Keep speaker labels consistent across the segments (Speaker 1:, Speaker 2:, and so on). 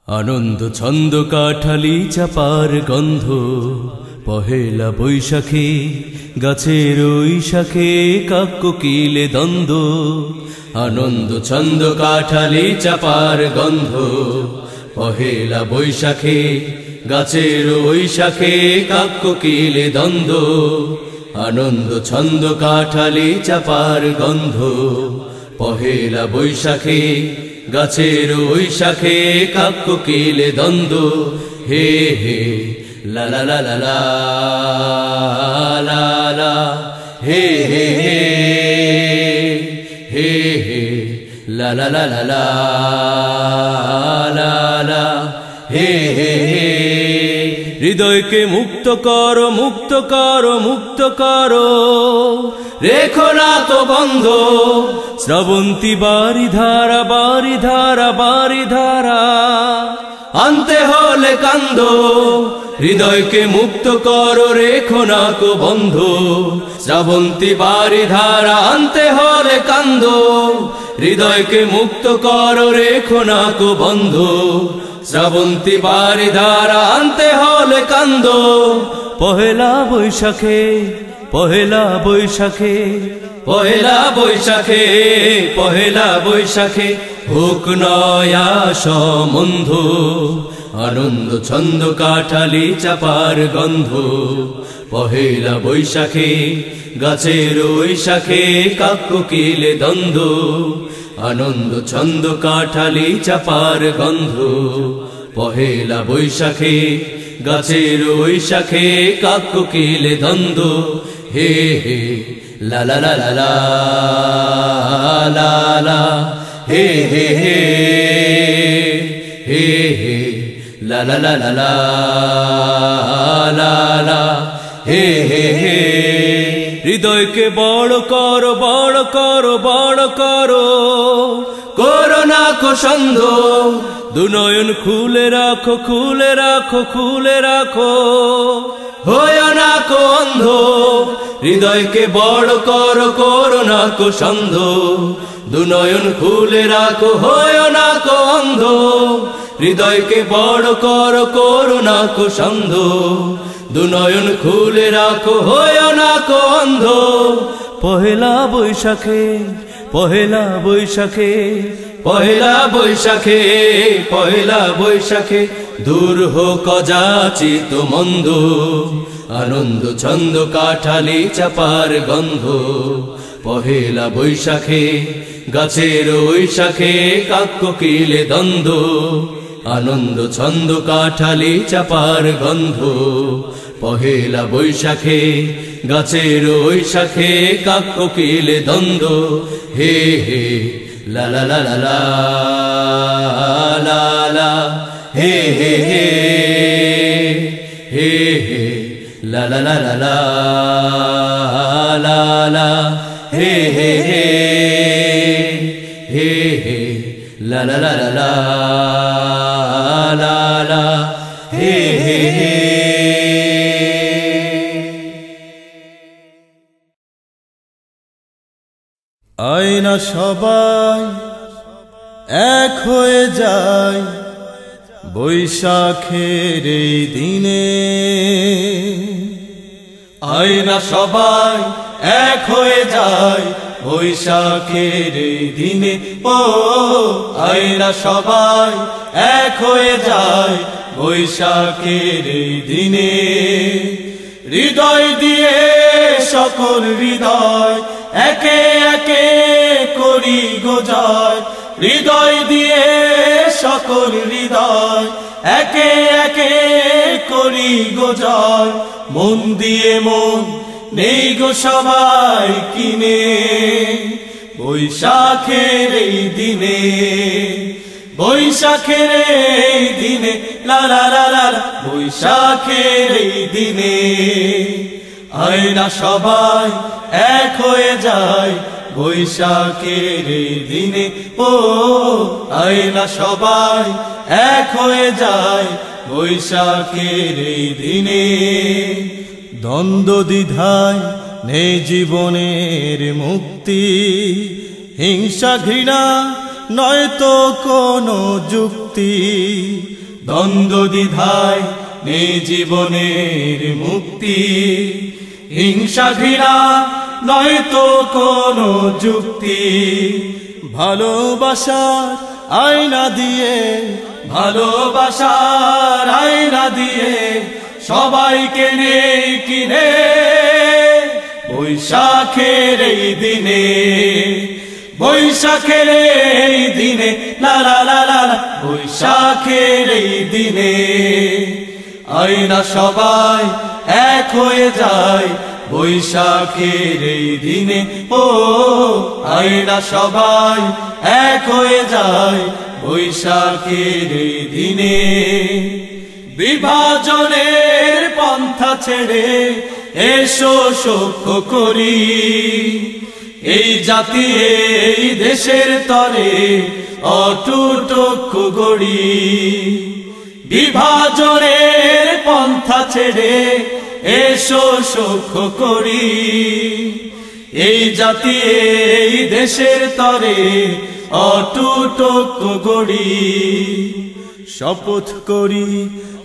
Speaker 1: আনন্দ ছন্দ কাঠালি চাপার গন্ধ, পহেলা বৈশাখে গাছের ওই শাখে কাক কোকিলে দ্বন্দ্ব। আনন্দ ছন্দ কাঠালি চাপার গন্ধ, পহেলা বৈশাখে গাছের ওই শাখে কাক কোকিলে দ্বন্দ্ব। আনন্দ ছন্দ কাঠালি চাপার গন্ধ, পহেলা বৈশাখে গাছের ওই শাখে কাক কোকিলে দ্বন্দ্ব। হে হে লা লা লা লা লা লা লা, হে হে হে হে হে লা লা লা লা লা লা লা, হে হে হে। হৃদয়কে মুক্ত করো, মুক্ত করো, মুক্ত করো, রেখো না তো বন্ধ। শ্রাবন্তী বারি ধারা, বারি ধারা, বারি ধারা, আনতে হলে কান্দ। হৃদয়কে মুক্ত করো, রেখো না কো বন্ধ। শ্রাবন্তী বারি ধারা, আনতে হলে কান্দ। হৃদয়কে মুক্ত করো, রেখো না কো বন্ধ। শ্রাবন্তী বারি ধারা, আনতে হলে কান্দ। পহেলা বৈশাখে, পহেলা বৈশাখে, পহেলা বৈশাখে, পহেলা বৈশাখে হোক নয়া সম্বন্ধ। আনন্দ ছন্দ কাঠালি চাপার গন্ধ, পহেলা বৈশাখে গাছের ওই শাখে কাক কোকিলে দ্বন্দ্ব। আনন্দ ছন্দ কাঠালি চাপার গন্ধ, পহেলা বৈশাখে গাছের ওই শাখে কাক কোকিলে দ্বন্দ্ব। হে হে লা লা লা লা লা লা লা, হে হে হে হে হে লা লা লা লা লা লা লা, হে হে হে। হৃদয়কে বড় করো, বড় করো, বড় করো, করো না কো সন্ধ। দুনয়ন খুলে রাখো, খুলে রাখো, খুলে রাখো, হয় না কো অন্ধ। হৃদয়কে বড় করো, করো না কো সন্ধ। দুনয়ন খুলে রাখো, হয় না কো অন্ধ। হৃদয়কে বড় করো, করো না কো সন্ধ। দুনয়ন খুলে রাখো, হয় না কো অন্ধ। পহেলা বৈশাখে, পহেলা বৈশাখে, পহেলা বৈশাখে, পহেলা বৈশাখে দূর হোক অযাচিত মন্দ। আনন্দ ছন্দ কাঠালি চাপার গন্ধ, পহেলা বৈশাখে গাছের ওই শাখে কাক কোকিলে দ্বন্দ্ব। আনন্দ ছন্দ কাঠালি চাপার গন্ধ, পহেলা বৈশাখে গাছের ওই শাখে কাক কোকিলে দ্বন্দ্ব। হে হে লা লা লা লা লা লা লা, হে হে হে হে হে লা লা লা লা লা লা লা, হে হে হে হে হে লা লা লা লা লা লা লা, হে হে হে।
Speaker 2: আয় না সবাই এক হয়ে যায় বৈশাখের এই দিনে। আয় না সবাই এক হয়ে যায় বৈশাখের এই দিনে। ও আয় না সবাই এক হয়ে যায় বৈশাখের এই দিনে। হৃদয় দিয়ে সকল হৃদয় একে একে করি গো জয়। হৃদয় দিয়ে সকল হৃদয় একে একে করি গো জয়। মন দিয়ে মন নেই গো সবাই কিনে বৈশাখের এই দিনে। বৈশাখের এই দিনে লা লা লা লা, বৈশাখের এই দিনে। আয় না সবাই এক হয়ে যায় বৈশাখের এই দিনে। ও আয় না সবাই এক হয়ে যায় বৈশাখের এই দিনে। দ্বন্দ্ব দ্বিধায় নেই জীবনের মুক্তি, হিংসা ঘৃণা নয়তো কোনো যুক্তি। দ্বন্দ্ব দ্বিধায় নেই জীবনের মুক্তি, হিংসা ঘৃণা নয় তো কোনো যুক্তি। ভালোবাসার আয়না দিয়ে, ভালোবাসার আয়না দিয়ে সবাইকে নেই কিনে, বৈশাখের এই দিনে, বৈশাখের এই দিনে, লা লা লা লা, বৈশাখের এই দিনে আয়না সবাই এক হয়ে যায়, বৈশাখের এই দিনে। ও আয়না সবাই এক হয়ে যায়, বৈশাখের এই দিনে। বিভাজনের পন্থা ছেড়ে এসো সখ্য করি, এই জাতি এই দেশের তরে অটুট ঐক্য গড়ি। বিভাজনের পন্থা ছেড়ে এসো সখ্য করি, এই জাতি এই দেশের তরে অটুট ঐক্য গড়ি। শপথ করি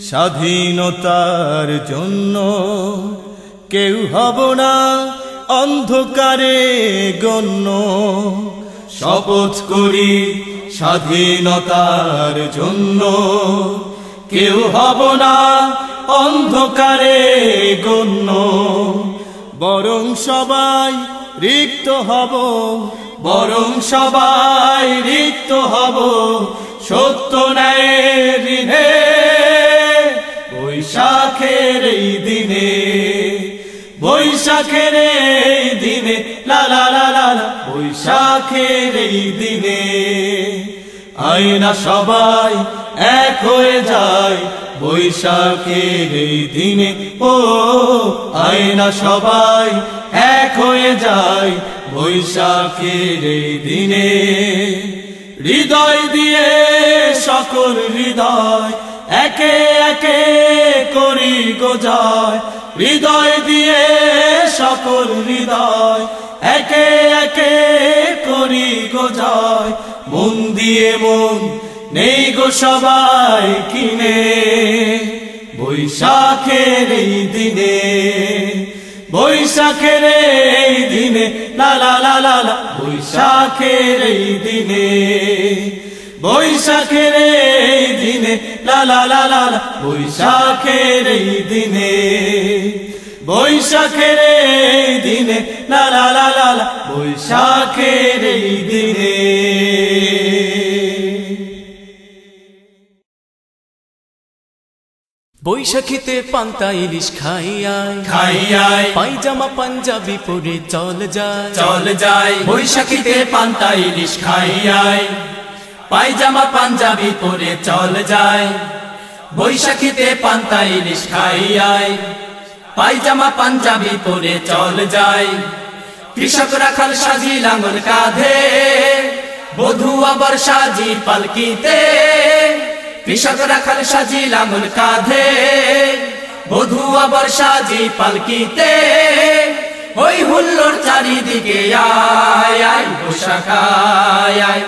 Speaker 2: স্বাধীনতার জন্য, কেউ হব না অন্ধকারে গণ্য। শপথ করি স্বাধীনতার জন্য, কেউ হব না অন্ধকারে গণ্য। বরং সবাই রিক্ত হব, বরং সবাই রিক্ত হব সত্য ন্যায়ের ঋণে, বৈশাখের এই দিনে, বৈশাখের এই দিনে, লা লা লা লা, বৈশাখের এই দিনে আয়না সবাই এক হয়ে যায়, বৈশাখের এই দিনে। ও আয়না সবাই এক হয়ে যায়, বৈশাখের এই দিনে। হৃদয় দিয়ে সকল হৃদয় একে একে করি গো জয়, হৃদয় দিয়ে সকল হৃদয় একে একে করি গো জয়। মন দিয়ে মন নেই গো সবাই কিনে, বৈশাখের এই দিনে, বৈশাখের এই দিনে, লা লা লা লা, বৈশাখের এই দিনে, বৈশাখের এই দিনে, লা লা লা লা, বৈশাখের এই দিনে, বৈশাখের এই দিনে, লা লা লা লা, বৈশাখের এই দিনে।
Speaker 1: বৈশাখীতে পান্তা ইলিশ খাইয়াই
Speaker 2: খাইয়াই,
Speaker 1: পায়জামা পাঞ্জাবি পরে চল যায়,
Speaker 2: চল যায়। বৈশাখীতে পান্তা ইলিশ খাইয়াই, পায়জামা পাঞ্জাবি পরে চল যায়। বৈশাখীতে পান্তা ইলিশ খাইয়াই, পায়জামা পাঞ্জাবি পরে চল যায়। কৃষক রাখাল সাজি লাঙ্গল কাঁধে, বধূ আবার সাজি পালকিতে। কৃষক রাখাল সাজি লাঙ্গল কাঁধে, বধূ আবার সাজি পালকিতে। ওই হুল্লোড় চারিদিকে আয় আয়, বৈশাখ আয় আয়,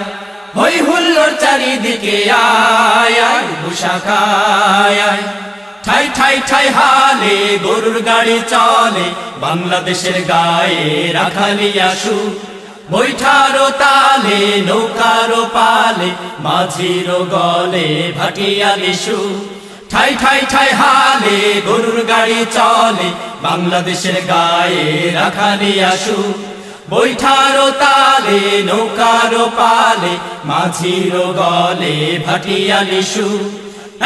Speaker 2: ওই হুল্লোড় চারিদিকে আয় আয়, বৈশাখ আয় আয়। ঠাই ঠাই ঠাই হালে গরুর গাড়ি চলে, বাংলাদেশের গায়ে রাখালিয়া সুর। বৈঠারো তালে নৌকারো পালে, মাঝিরো গলে ভাটিয়ালি সুর। ঠাই ঠাই ঠাই হালে গরুর গাড়ি চলে, বাংলাদেশের গায়ে রাখালিয়া সুর। বৈঠারো তালে নৌকারো পালে, মাঝিরো গলে ভাটিয়ালি সুর।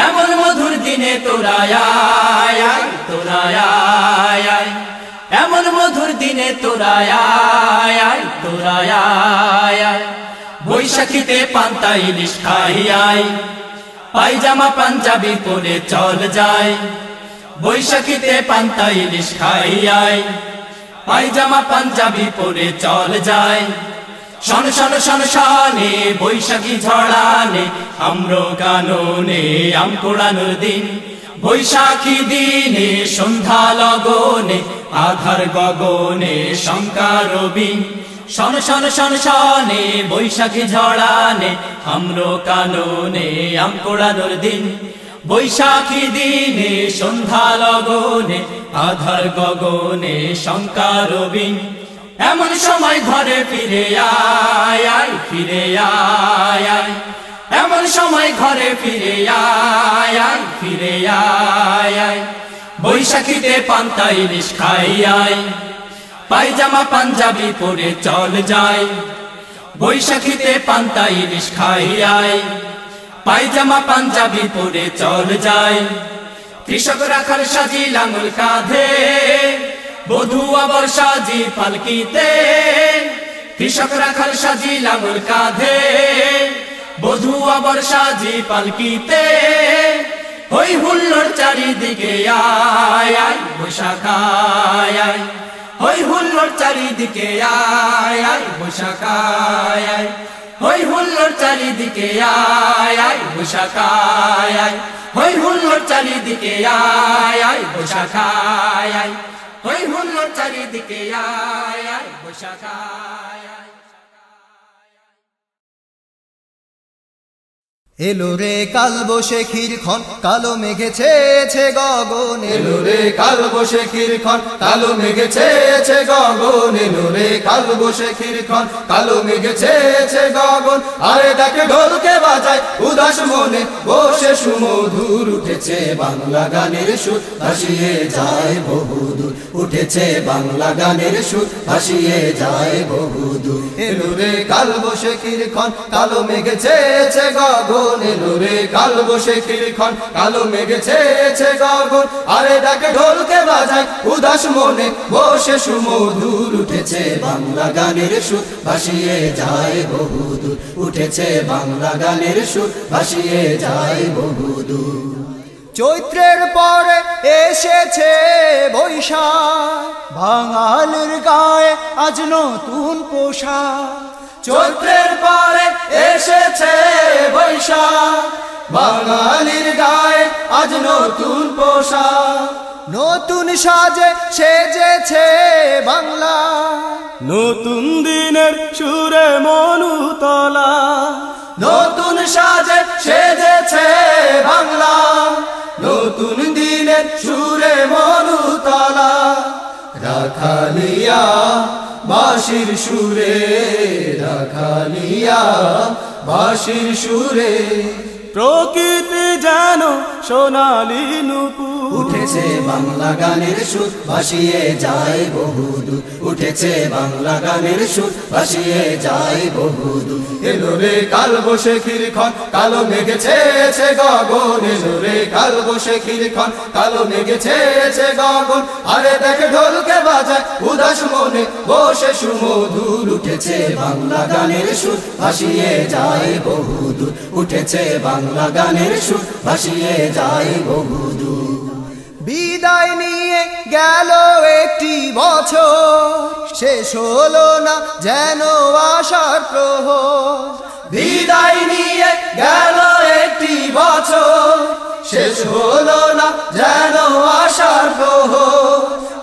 Speaker 2: এমন মধুর দিনে তোরা আয় আয়, তোরা আয় আয়, এমন মধুর দিনে তোরা আয় আয়, তোরা আয় আয়। বৈশাখীতে পান্তা ইলিশ খাইয়াই, পায়জামা পাঞ্জাবি পরে চল যায়। বৈশাখীতে পান্তা ইলিশ খাইয়াই, পায়জামা পাঞ্জাবি পরে চল যায়। শন শন শন শনে বৈশাখী ঝড়ানে, আম্র কাননে আম কোড়ানোর দিন। বৈশাখী দিনে সন্ধ্যা লগনে, আধার গগনে শঙ্কার বিন। শন শন শন শনে বৈশাখী ঝড়ানে, আম্র কাননে আম কোড়ানোর দিন। বৈশাখী দিনে সন্ধ্যা লগনে আধার গগনে শঙ্কার বিন এমন সময় ঘরে ফিরে আয় ফিরে আয় এমন সময় ঘরে ফিরে আয় ফিরে আয় বৈশাখীতে পান্তা ইলিশ খাই আয় পায়জামা পাঞ্জাবি পরে চল যায় বৈশাখীতে পান্তা ইলিশ খাই আয় পায়জামা পাঞ্জাবি পরে চল যায় কৃষক রাখাল সাজি লাঙল কাঁধে বধূ আবার সাজি পালকিতে কৃষক রাখাল সাজি লাঙল কাঁধে বধূ আবার সাজি পালকিতে হই হুল্লোড় চারিদিকে আয় বৈশাখায় হই হুল্লোড় চারিদিকে আয় বৈশাখায় হই হুল্লোড় চারিদিকে আয় বৈশাখায় হই হুল্লোড় চারিদিকে আয় বৈশাখায় হই হুল্লোড় চারিদিকে আয় বৈশাখায়
Speaker 3: এলো রে কালবৈশাখীর ক্ষণ কালো মেঘে ছেয়েছে গগন এলো রে কালবৈশাখীর ক্ষণ কালো মেঘে ছেয়েছে গগন এলো রে কালবৈশাখীর ক্ষণ কালো মেঘে ছেয়েছে গগন আরে দেখে ঢোলকে বাজায় উদাস মনে বসে সুমধুর উঠেছে বাংলা গানের সুর ভাসিয়ে যায় বহুদূর উঠেছে বাংলা গানের সুর ভাসিয়ে যায় বহুদূর এলো রে কালবৈশাখীর ক্ষণ কালো মেঘে ছেয়েছে গগন এলো রে কালবৈশাখীর ক্ষণ কালো মেঘে ছেয়েছে গগন আরে ডাকে ঢোলকে বাজায় উদাস মনে বসে সুমধুর উঠেছে বাংলা গানের সুর ভাসিয়ে যায় বহুদূর উঠেছে বাংলা গানের সুর ভাসিয়ে যায় বহুদূর চৈত্রের পরে এসেছে বৈশাখ বাঙালির গায়ে আজ নতুন পোশাক চৈত্রের পরে এসেছে বৈশাখ বাঙালির গায়ে আজ নতুন পোশাক নতুন সাজে সেজেছে বাংলা
Speaker 2: নতুন দিনের সুরে মনুতলা
Speaker 3: নতুন সাজে সেজেছে বাংলা নতুন দিনের সুরে মনুতলা রাখালিয়া বাঁশির সুরে রাখালিয়া বাঁশির সুরে
Speaker 2: প্রকৃতি যেন সোনালী নূপুর
Speaker 3: উঠেছে বাংলা গানের সুর ভাসিয়ে যায় বহুদূর উঠেছে বাংলা গানের সুর ভাসিয়ে যায় বহুদূর এলো রে কালবৈশাখীর ক্ষণ কালো মেঘে ছেয়েছে গগন এলো রে কালবৈশাখীর ক্ষণ কালো মেঘে ছেয়েছে গগন আরে দেখে ঢোলকে বাজায় উদাস মনে বসে সুমধুর উঠেছে বাংলা গানের সুর ভাসিয়ে যায় বহুদূর উঠেছে বাংলা গানের সুর ভাসিয়ে যায় বহুদূর বিদায় নিয়ে গেল একটি বছর শেষ হলো না যেন আশার প্রহর বিদায় নিয়ে গেল একটি বছর শেষ হলো না যেন আশার প্রহর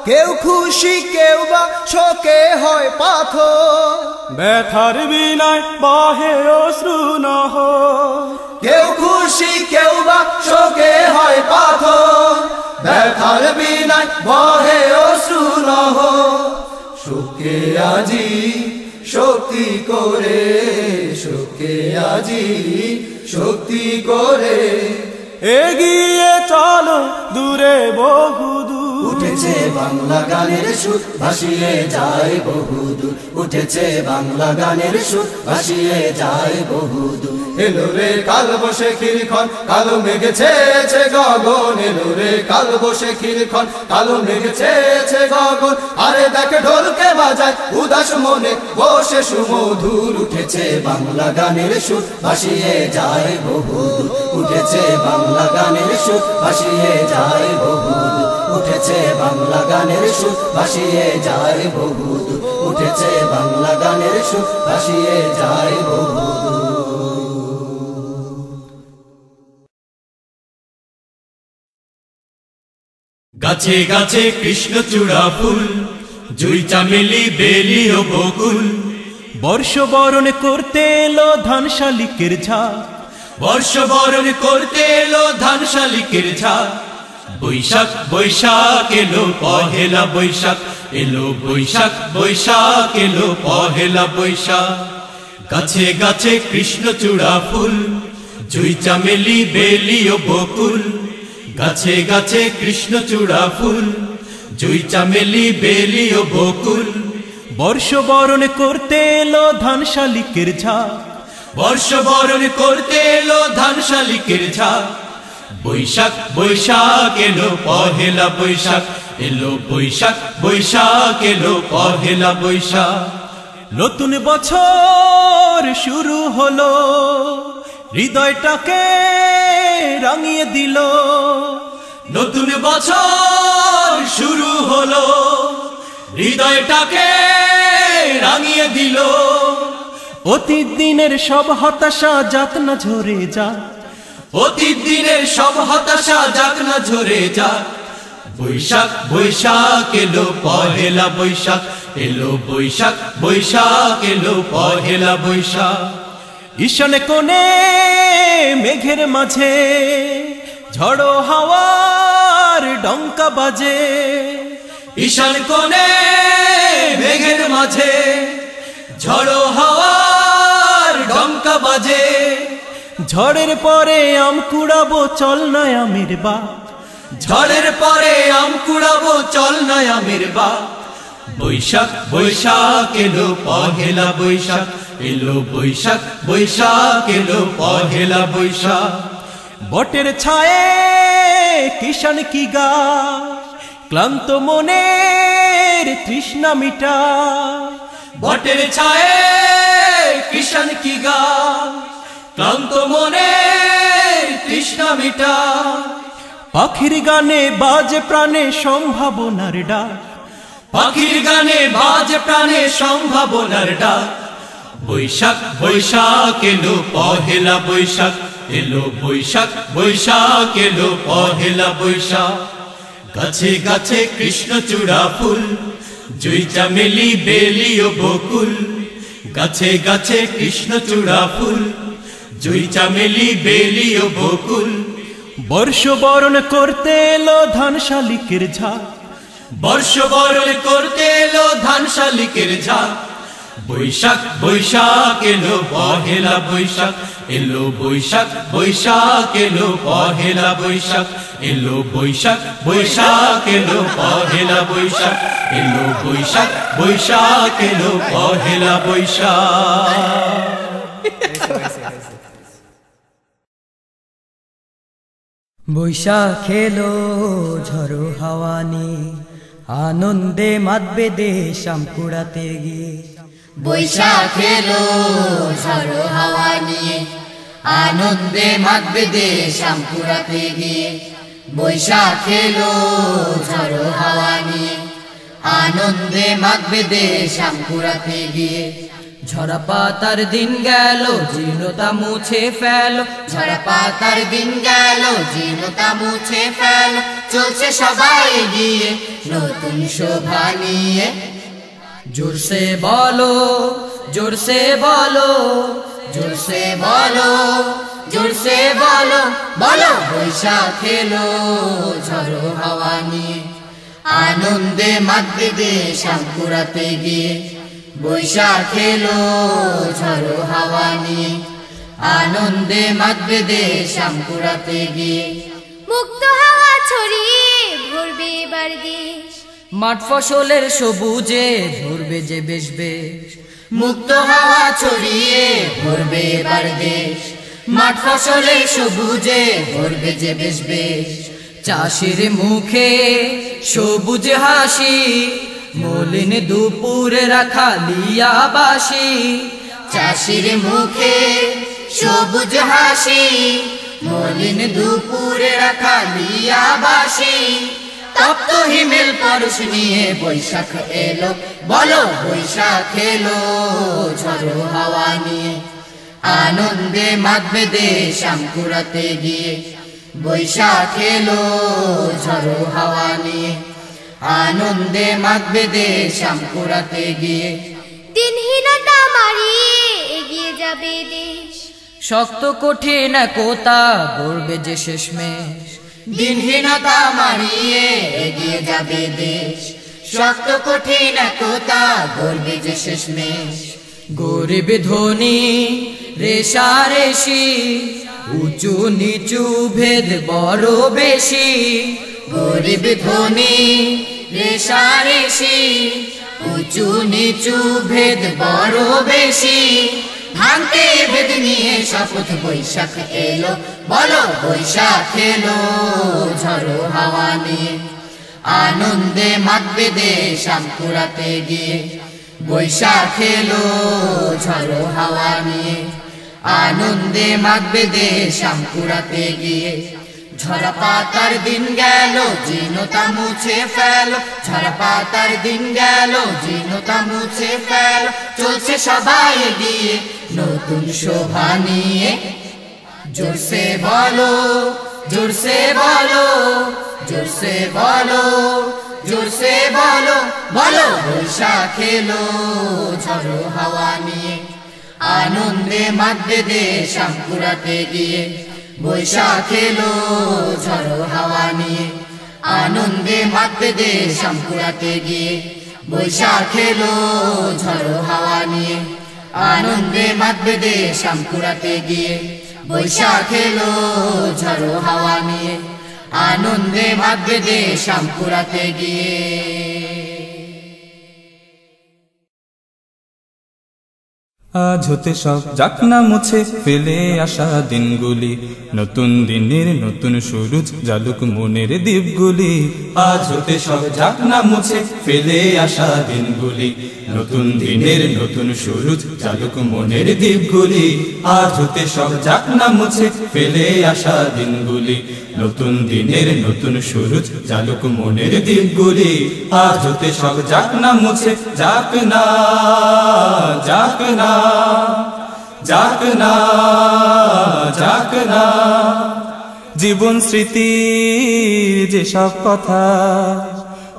Speaker 3: কেউ খুশি কেউ বা শোকে হয় পাথর
Speaker 2: ব্যথার বিনায় বহে অশ্রু নহর
Speaker 3: কেউ খুশি কেউ বা শোকে হয় পাথর ব্যথার বিনায় বহে অশ্রু নহর শোকে আজি শক্তি করে শোকে আজি শক্তি করে
Speaker 2: এগিয়ে চলো দূরে বহুদূর
Speaker 3: উঠেছে বাংলা গানের সুর ভাসিয়ে যায় বহুদূর উঠেছে বাংলা গানের সুর ভাসিয়ে যায় বহুদূর এলো রে কালবৈশাখীর ক্ষণ কালো মেঘে ছেয়েছে গগন এলো রে কালবৈশাখীর ক্ষণ কালো মেঘে ছেয়েছে গগন আরে দেখে ঢোলকে বাজায় উদাস মনে বসে সুমধুর উঠেছে বাংলা গানের সুর ভাসিয়ে যায় বহুদূর উঠেছে বাংলা গানের সুর ভাসিয়ে যায় বহুদূর উঠেছে বাংলা গানের সুর ভাসিয়ে যায় বহুদূর উঠেছে বাংলা গানের সুর ভাসিয়ে যায় বহুদূর
Speaker 2: গাছে গাছে কৃষ্ণচূড়া ফুল জুই চামেলি বেলি ও বকুল
Speaker 1: বর্ষবরণ করতে এলো ধান শালিকের ঝাঁক
Speaker 2: বর্ষবরণ করতে এলো ধান শালিকের ঝাঁক বৈশাখ বৈশাখ এলো পহেলা বৈশাখ এলো বৈশাখ বৈশাখ এলো পহেলা বৈশাখ গাছে গাছে কৃষ্ণচূড়া ফুল জুই চামেলি বেলি ও বকুল গাছে গাছে কৃষ্ণচূড়া ফুল জুই চামেলি বেলি ও বকুল
Speaker 1: বর্ষবরণ করতে এলো ধান শালিকের ঝাঁক
Speaker 2: বর্ষবরণ করতে এলো ধান শালিকের ঝাঁক বৈশাখ বৈশাখ এলো পহেলা বৈশাখ এলো বৈশাখ বৈশাখ এলো পহেলা বৈশাখ
Speaker 1: নতুন বছর শুরু হলো হৃদয়টাকে রাঙিয়ে দিল
Speaker 2: নতুন বছর শুরু হলো হৃদয়টাকে রাঙিয়ে দিল
Speaker 1: অতীত দিনের সব হতাশা যাক না ঝরে যাক
Speaker 2: অতীত দিনের সব হতাশা যাক না ঝরে যাক বৈশাখ বৈশাখ এলো পহেলা বৈশাখ এলো বৈশাখ বৈশাখ এলো পহেলা বৈশাখ
Speaker 1: ঈশানে কোণে মেঘের মাঝে ঝড়ো হাওয়ার ডঙ্কা বাজে
Speaker 2: ঈশান কোণে মেঘের মাঝে ঝড়ো হাওয়ার ডঙ্কা বাজে
Speaker 1: ঝড়ের পরে আম কুড়াবো চল না আমের বা
Speaker 2: ঝড়ের পরে আম কুড়াবো চল না আমের বা বৈশাখ বৈশাখ এলো পহেলা বৈশাখ এলো বৈশাখ বৈশাখ এলো পহেলা বৈশাখ
Speaker 1: বটের ছায়ে কিষান কি গা ক্লান্ত মনের তৃষ্ণা মিটা
Speaker 2: বটের ছায়ে কিষান কি গা ক্লান্ত মনের তৃষ্ণা মিটা
Speaker 1: পাখির গানে বাজে প্রাণে সম্ভাবনার ডাক
Speaker 2: পাখির গানে বাজে প্রাণে সম্ভাবনার ডাক বৈশাখ বৈশাখ এলো পহেলা বৈশাখ এলো বৈশাখ বৈশাখ এলো পহেলা বৈশাখ গাছে গাছে কৃষ্ণচূড়া ফুল জুই চামেলি বেলি ও বকুল গাছে গাছে কৃষ্ণচূড়া ফুল জুই চামেলি বেলি ও বকুল
Speaker 1: বর্ষবরণ করতে এলো ধান শালিকের ঝাঁক
Speaker 2: বর্ষবরণ করতে এলো ধান শালিকের ঝাঁক বৈশাখ বৈশাখ এলো পহেলা বৈশাখ এলো বৈশাখ বৈশাখ এলো পহেলা বৈশাখ এলো বৈশাখ বৈশাখ এলো পহেলা বৈশাখ এলো বৈশাখ বৈশাখ এলো পহেলা বৈশাখ
Speaker 4: বৈশাখ এলো ঝড়ো হাওয়া নিয়ে আনন্দে মাতবে দেশ আম কুড়াতে গিয়ে
Speaker 5: বৈশাখ এলো ঝড়ো হাওয়া নিয়ে আনন্দে মাতবে দেশ আম কুড়াতে গিয়ে বৈশাখ এলো ঝড়ো হাওয়া নিয়ে আনন্দে মাতবে দেশ আম কুড়াতে গিয়ে
Speaker 4: ঝরা পাতার দিন গেল জীর্ণতা মুছে ফেল
Speaker 5: ঝরা পাতার দিন গেল জীর্ণতা মুছে ফেল চলছে সবাই গিয়ে নতুন শোভা নিয়ে
Speaker 4: জোরসে বলো জোরসে বলো
Speaker 5: জোরসে বলো জোরসে বলো বলো বৈশাখ এলো ঝড়ো হাওয়া নিয়ে আনন্দে মাতবে দেশ আম কুড়াতে গিয়ে বৈশাখ এলো ঝড়ো হাওয়া নিয়ে আনন্দে মাতবে দেশ আম কুড়াতে গিয়ে
Speaker 6: মুক্ত হাওয়া ছড়িয়ে ভরবে এবার দেশ
Speaker 4: মাঠ ফসলের সবুজে ভরবে যে বেশ বেশ
Speaker 5: মুক্ত হাওয়া ছড়িয়ে ভরবে এবার দেশ মাঠ ফসলের সবুজে ভরবে যে বেশ বেশ
Speaker 4: চাষির মুখে সবুজ হাসি মলিন দুপুরে রাখা লিয়া বাসি
Speaker 5: চাষির মুখে সবুজ হাসি মলিন দুপুরে রাখা লিয়া বাসি তপ্ত হিমেল পরশ নিয়ে বৈশাখ এলো বলো বৈশাখ এলো ঝড়ো হাওয়া নিয়ে আনন্দে মাতবে দেশ আম কুড়াতে গিয়ে বৈশাখ এলো ঝড়ো হাওয়া নিয়ে আনন্দে মাতবে দেশ আম কুড়াতে গিয়ে
Speaker 6: দিনহীনতা মারিয়ে এগিয়ে যাবে দেশ
Speaker 4: শক্ত কঠিন কোতা গড়বে যে শেষমেশ
Speaker 5: দিনহীনতা মারিয়ে এগিয়ে যাবে দেশ শক্ত কঠিন কোতা গড়বে যে শেষমেশ
Speaker 4: গরিব ধনী রেশারেশি উঁচু নিচু ভেদ বড় বেশি
Speaker 5: গরিব ধনী রেশারেশি উঁচু নিচু ভেদ বড় বেশি ভাঙতে ভেদ নিয়ে শপথ বৈশাখ এলো বলো বৈশাখ এলো ঝড়ো হাওয়া নিয়ে আনন্দে মাতবে দেশ আমকুড়াতে গিয়ে বৈশাখ এলো ঝড়ো হাওয়া নিয়ে আনন্দে মাতবে দেশ আমকুড়াতে গিয়ে ঝরা পাতার দিন গেল জীর্ণতা মুছে ফেলো ঝরা পাতার দিন গেল জীর্ণতা মুছে ফেলো চলছে সবাই এগিয়ে নতুন শোভা নিয়ে জোরসে বলো জোরসে বলো জোরসে বলো জোরসে বলো বলো বৈশাখ এলো ঝড়ো হাওয়া নিয়ে আনন্দে মাতবে দেশ আমকুড়াতে গিয়ে বৈশাখ এলো ঝড়ো হাওয়া নিয়ে আনন্দে মাতবে দেশ আমকুড়াতে গিয়ে বৈশাখ এলো ঝড়ো হাওয়া নিয়ে আনন্দে মাতবে দেশ আমকুড়াতে গিয়ে বৈশাখ এলো ঝড়ো হাওয়া নিয়ে আনন্দে মাতবে দেশ আমকুড়াতে গিয়ে
Speaker 7: আজ হতে সব যাক না মুছে ফেলে আসা দিনগুলি নতুন দিনের নতুন শুরু জালুক মনের দ্বীপগুলি
Speaker 2: আজ হতে সব যাক না মুছে ফেলে আসা দিনগুলি নতুন দিনের নতুন শুরু জালুক মনের দ্বীপগুলি আজ হতে সব যাক না মুছে ফেলে আসা দিনগুলি নতুন দিনের নতুন শুরু জালুক মনের দ্বীপগুলি আজ হতে সব যাক না মুছে যাক না যাক না যাক না যাক না
Speaker 7: জীবন স্মৃতির যেসব কথা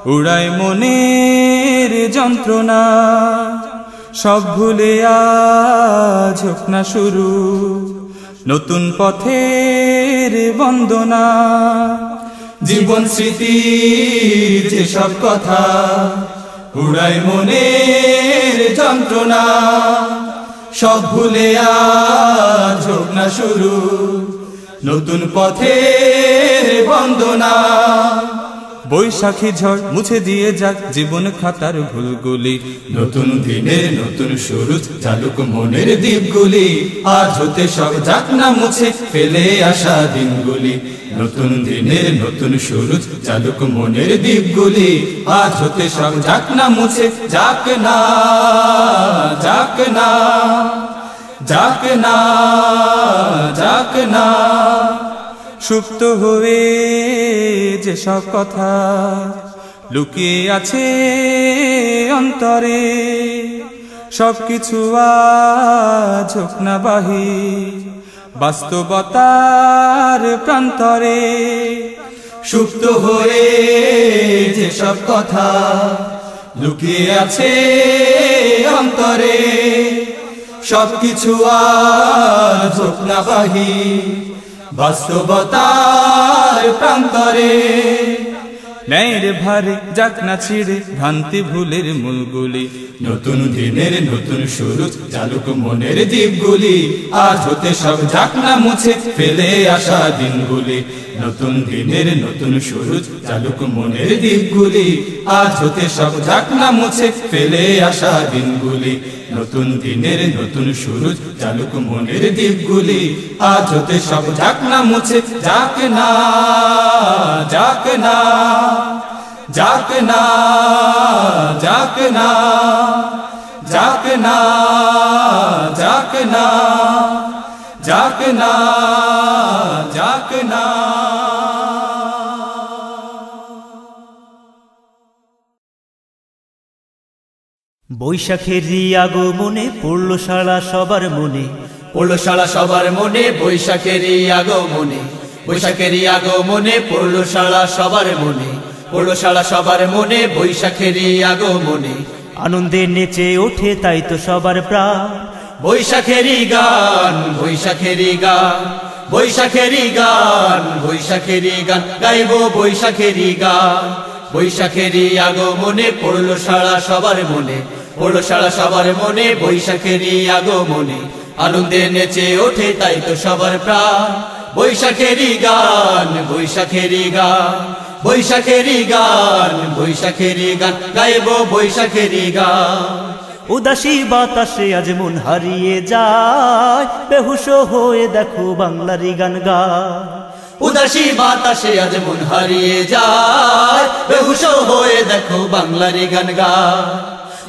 Speaker 7: উড়ায় মনের যন্ত্রণা সব ভুলে আজ হোক না শুরু নতুন পথের বন্দনা
Speaker 2: জীবন স্মৃতির যেসব কথা উড়ায় মনের যন্ত্রণা সব ভুলে আজ হোক না শুরু নতুন পথের বন্দনা
Speaker 7: বৈশাখী ঝড় মুছে দিয়ে যাক জীবন খাতার ভুলগুলি
Speaker 2: নতুন দিনের নতুন শুরু চালুক মনের দ্বীপগুলি আজ হতে সব যাক না মুছে ফেলে আসা দিনগুলি নতুন দিনের নতুন শুরু চালুক মনের দ্বীপগুলি আজ হতে সব যাক না মুছে যাক না যাক না যাক না যাক না
Speaker 7: সুপ্ত হয়ে যে সব কথা লুকিয়ে আছে অন্তরে সবকিছু আজ হোক না বাহির বাস্তবতার প্রান্তরে
Speaker 2: সুপ্ত হয়ে যে সব কথা লুকিয়ে আছে অন্তরে সবকিছু আজ হোক না বাহির বাস্তবতার প্রান্তরে
Speaker 7: ন্যায়ের ভারে যাক না ছিঁড়ে ভ্রান্তি ভুলের মূলগুলি
Speaker 2: নতুন দিনের নতুন শুরু চালুক মনের দ্বীপগুলি আজ হতে সব যাক না মুছে ফেলে আসা দিনগুলি নতুন দিনের নতুন শুরু চালুক মনের দ্বীপগুলি আজ হতে সব যাক না মুছে ফেলে আসা দিনগুলি নতুন দিনের নতুন শুরু চালুক মনের দ্বীপগুলি আজ হতে সব যাক না মুছে যাক না যাক না যাক না যাক না যাক না যাক না যাক না যাক না
Speaker 1: বৈশাখের আগমনে পড়লো সারা সবার মনে
Speaker 2: পড়লো সারা সবার মনে বৈশাখের আগমনে বৈশাখের আগমনে পড়লো সারা সবার মনে পড়লো সারা সবার মনে বৈশাখের আগমনে
Speaker 1: আনন্দে নেচে ওঠে তাই তো সবার প্রাণ
Speaker 2: বৈশাখেরই গান বৈশাখেরই গান বৈশাখেরই গান বৈশাখেরই গান গাইব বৈশাখেরই গান বৈশাখেরই আগমনে পড়লো সারা সবার মনে পড়লো সারা সবার মনে বৈশাখেরই আগমনে আনন্দে নেচে ওঠে তাই তো সবার প্রাণ বৈশাখেরই গান বৈশাখেরই গান বৈশাখেরই গান বৈশাখেরই গান গাইব বৈশাখেরই গান
Speaker 1: উদাসী বাতাসে আজ মন হারিয়ে যায় বেহুশ হয়ে দেখো বাংলারই গান গায়
Speaker 2: উদাসী বাতাসে আজ মন হারিয়ে যায় বেহুশ হয়ে দেখো বাংলারই গান গায়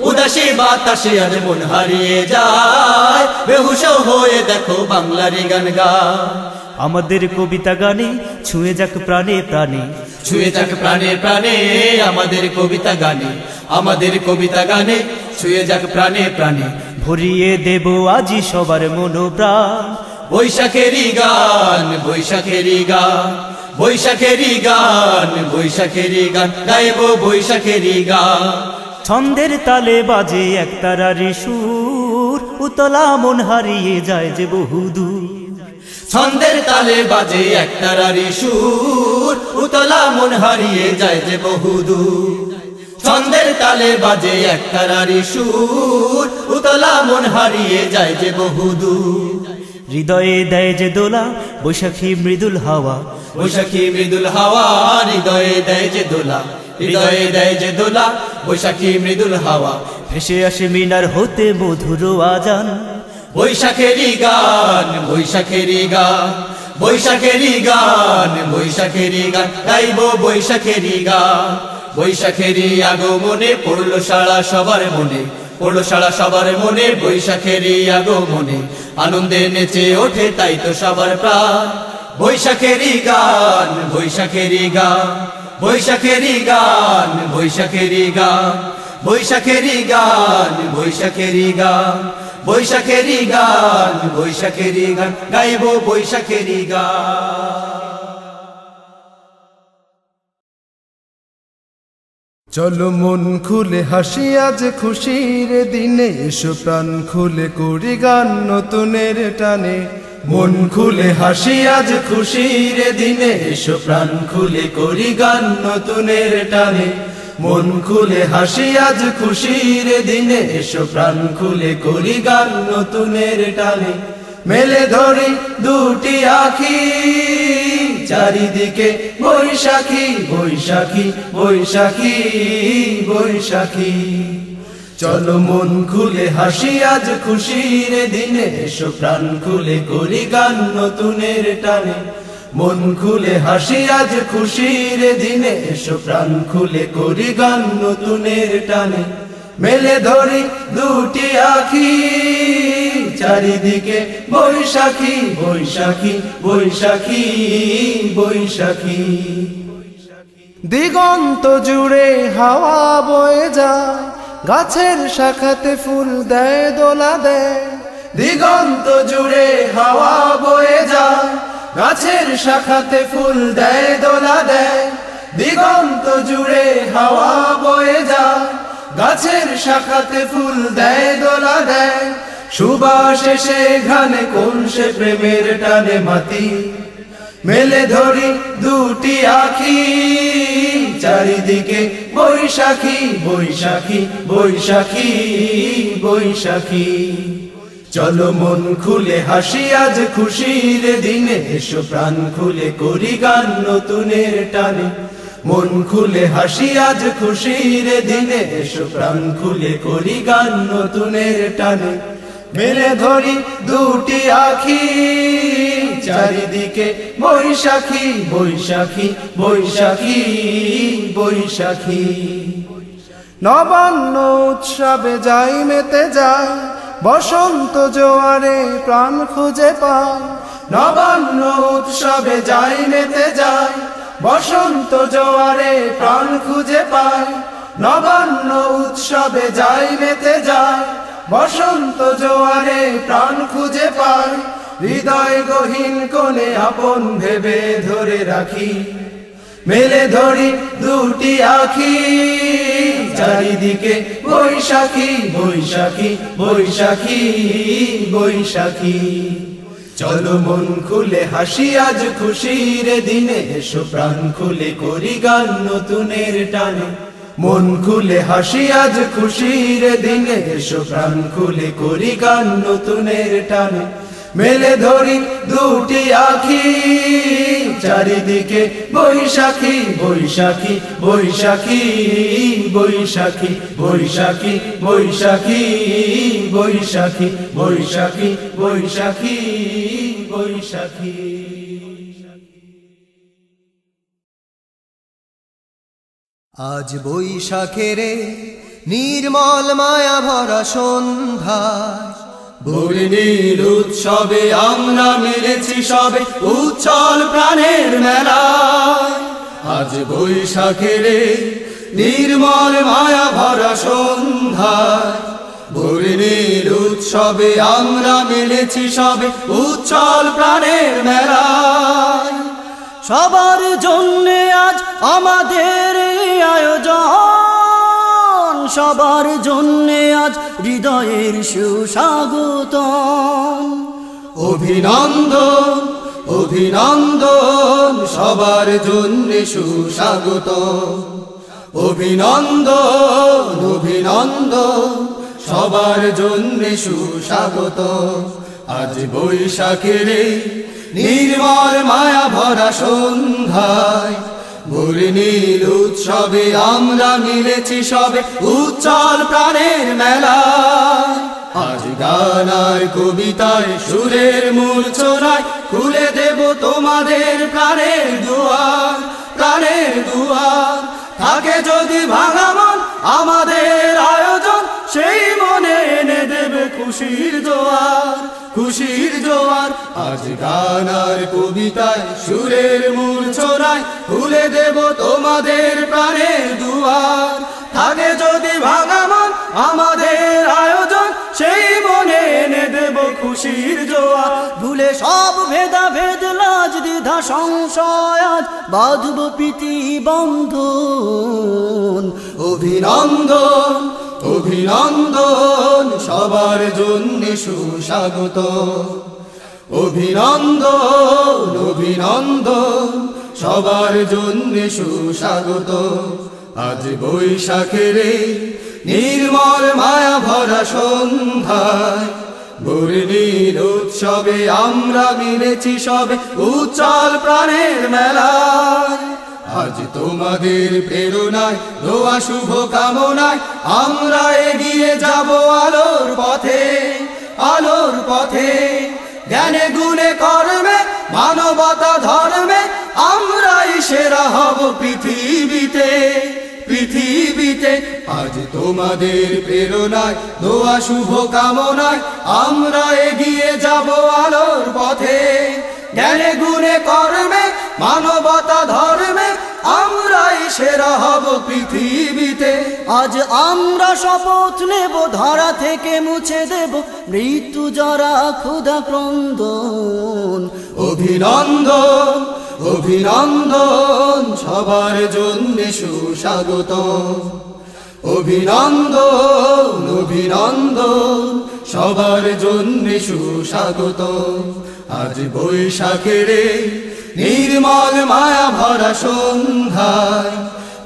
Speaker 2: উদাসী বাতাসে আজ মন হারিয়ে যায় বেহুশ হয়ে দেখো বাংলারই গান গায়
Speaker 1: আমাদের কবিতা গানে ছুঁয়ে যাক প্রাণে প্রাণে
Speaker 2: ছুঁয়ে যাক প্রাণে প্রাণে আমাদের কবিতা গানে আমাদের কবিতা গানে ছুঁয়ে যাক প্রাণে প্রাণে
Speaker 1: ভরিয়ে দেব আজি সবার মনোপ্রাণ
Speaker 2: বৈশাখেরই গান বৈশাখেরই গান বৈশাখেরই গান বৈশাখেরই গান গাইব বৈশাখেরই গান
Speaker 1: ছন্দের তালে বাজে একতারারি সুর উতলা মন হারিয়ে যায় যে বহুদূর
Speaker 2: ছন্দের তালে বাজে একতারারি সুর উতলা মন হারিয়ে যায় যে বহুদূর ছন্দের তালে বাজে একতারারি সুর উতলা মন হারিয়ে যায় যে বহুদূর
Speaker 1: হৃদয়ে দেয় যে দোলা বৈশাখী মৃদুল হাওয়া
Speaker 2: বৈশাখী মৃদুল হাওয়া হৃদয়ে দেয় যে দোলা হৃদয়ে দেয় যে দোলা বৈশাখী মৃদুল হাওয়া
Speaker 1: ভেসে আসে মিনার হতে মধুর আজান
Speaker 2: বৈশাখেরই গান বৈশাখেরই গান বৈশাখেরই গান বৈশাখেরই গান গাইব বৈশাখেরই গান বৈশাখেরই আগমনে পড়লো সারা সবার মনে পড়লো সারা সবার মনে বৈশাখেরই আগমনে আনন্দে নেচে ওঠে তাই তো সবার প্রাণ বৈশাখেরই গান বৈশাখেরই গান বৈশাখেরই গান বৈশাখেরই গান বৈশাখেরই গান বৈশাখেরই গান বৈশাখেরই গান বৈশাখেরই গান গাইব বৈশাখেরই গান
Speaker 3: চলো মন খুলে হাসি আজ খুশির দিনে এসো প্রাণ খুলে করি গান নতুনের টানে মন খুলে হাসি আজ খুশির দিনে এসো প্রাণ খুলে করি গান নতুনের টানে মন খুলে হাসি আজ খুশির দিনে এসো প্রাণ খুলে করি গান নতুনের টানে মেলে ধরি দুটি আখি চারিদিকে বৈশাখী বৈশাখী বৈশাখী বৈশাখী চলো মন খুলে হাসি আজ খুশির দিনে এসো প্রাণ খুলে করি গান নতুনের টানে মন খুলে হাসি আজ খুশির দিনে এসো প্রাণ খুলে করি গান নতুনের টানে মেলে ধরি দুটি আখি চারিদিকে বৈশাখী বৈশাখী বৈশাখী বৈশাখী দিগন্ত জুড়ে হাওয়া বয়ে যায় গাছের শাখাতে ফুল দেয় দোলা দেয় দিগন্ত জুড়ে হাওয়া বয়ে যায় গাছের শাখাতে ফুল দেয় দোলা দেয় দিগন্ত জুড়ে হাওয়া বয়ে যায় গাছের শাখাতে ফুল দেয় দোলা দেয় সুবাসে সে ঘানে কোন সে প্রেমের টানে মাতি মেলে ধরি দুটি আখি চারিদিকে বৈশাখী বৈশাখী বৈশাখী বৈশাখী চলো মন খুলে হাসি আজ খুশির দিনে এসো প্রাণ খুলে করি গান নতুনের টানে মন খুলে হাসি আজ খুশির দিনে এসো প্রাণ খুলে করি গান নতুনের টানে মেলে ধরি দুটি আখি চারিদিকে বৈশাখী বৈশাখী বৈশাখী বৈশাখী নবান্ন উৎসবে যাই মেতে যায় বসন্ত জোয়ারে প্রাণ খুঁজে পায় নবান্ন উৎসবে যাই মেতে যায় বসন্ত জোয়ারে প্রাণ খুঁজে পায় নবান্ন উৎসবে যাই মেতে যায় বসন্ত জোয়ারে প্রাণ খুঁজে পায় হৃদয় গহীন কোণে আপন ভেবে ধরে রাখি
Speaker 2: মেলে ধরি দুটি আখি চারিদিকে বৈশাখী বৈশাখী বৈশাখী বৈশাখী চলো মন খুলে হাসি আজ খুশির দিনে এসো প্রাণ খুলে করি গান নতুনের টানে মন খুলে হাসি আজ খুশির দিনে এসো প্রাণ খুলে করি গান নতুনের টানে মেলে ধরি দুটি আখি চারিদিকে বৈশাখী বৈশাখী বৈশাখী বৈশাখী বৈশাখী বৈশাখী বৈশাখী বৈশাখী বৈশাখী বৈশাখী
Speaker 3: আজ বৈশাখের নির্মল মায়া ভরা সন্ধ্যায়
Speaker 2: বর্ণিল উৎসবে আমরা মিলেছি সবে উচ্ছল প্রাণের মেলায় আজ বৈশাখের নির্মল মায়া ভরা সন্ধ্যায় বর্ণিল উৎসবে আমরা মিলেছি সবে উচ্ছল প্রাণের মেলায়
Speaker 1: সবার জন্য আজ আমাদের এই আয়োজন সবার জন্য আজ হৃদয়ের সুস্বাগতম
Speaker 2: অভিনন্দন অভিনন্দন সবার জন্য সুস্বাগতম অভিনন্দন অভিনন্দন সবার জন্য সুস্বাগতম আজ বৈশাখের নির্মল মায়া ভরা সন্ধ্যায় বর্ণিল উৎসবে আমরা মিলেছি সবে উচ্ছল প্রাণের মেলায় আজ গান আর কবিতায় সুরের মূর্ছনায় খুলে দেব তোমাদের প্রাণের দুয়ার প্রাণের দুয়ার থাকে যদি ভাঙা মন আমাদের আয়োজন সেই মনে এনে দেবে খুশির জোয়ার খুশির জোয়ার আজ গান আর কবিতায় সুরের মূর্ছনায় খুলে দেব তোমাদের প্রাণের দুয়ার থাকে যদি ভাঙা মন আমাদের আয়োজন সেই মনে এনে দেব খুশির জোয়ার
Speaker 1: ভুলে সব ভেদাভেদ লাজ দ্বিধা সংশয় আজ বাঁধব প্রীতি বন্ধন
Speaker 2: অভিনন্দন অভিনন্দন সবার জন্য সুস্বাগত অভিনন্দন অভিনন্দন সবার জন্য সুস্বাগত আজ বৈশাখের নির্মল মায়া ভরা সন্ধ্যায় বর্ণিল উৎসবে আমরা মিলেছি সবে উচ্ছল প্রাণের মেলায় আজ তোমাদের প্রেরণায় দোয়া শুভ কামনায় আমরা এগিয়ে যাব আলোর পথে আলোর পথে জ্ঞানে গুণে কর্মে মানবতা ধর্মে আমরাই সেরা হব পৃথিবীতে পৃথিবীতে আজ তোমাদের প্রেরণায় দোয়া শুভ কামনায় আমরা এগিয়ে যাব আলোর পথে জ্ঞানে গুণে কর্মে মানবতা ধর্মে আমরাই সেরা হব পৃথিবীতে
Speaker 1: আজ আমরা শপথ নেব ধরা থেকে মুছে দেব মৃত্যু জরা ক্ষুধা ক্রন্দন
Speaker 2: অভিনন্দন অভিনন্দন সবার জন্য সুস্বাগত অভিনন্দন অভিনন্দন সবার জন্য সুস্বাগত আজ বৈশাখের নির্মল মায়া ভরা সন্ধ্যায়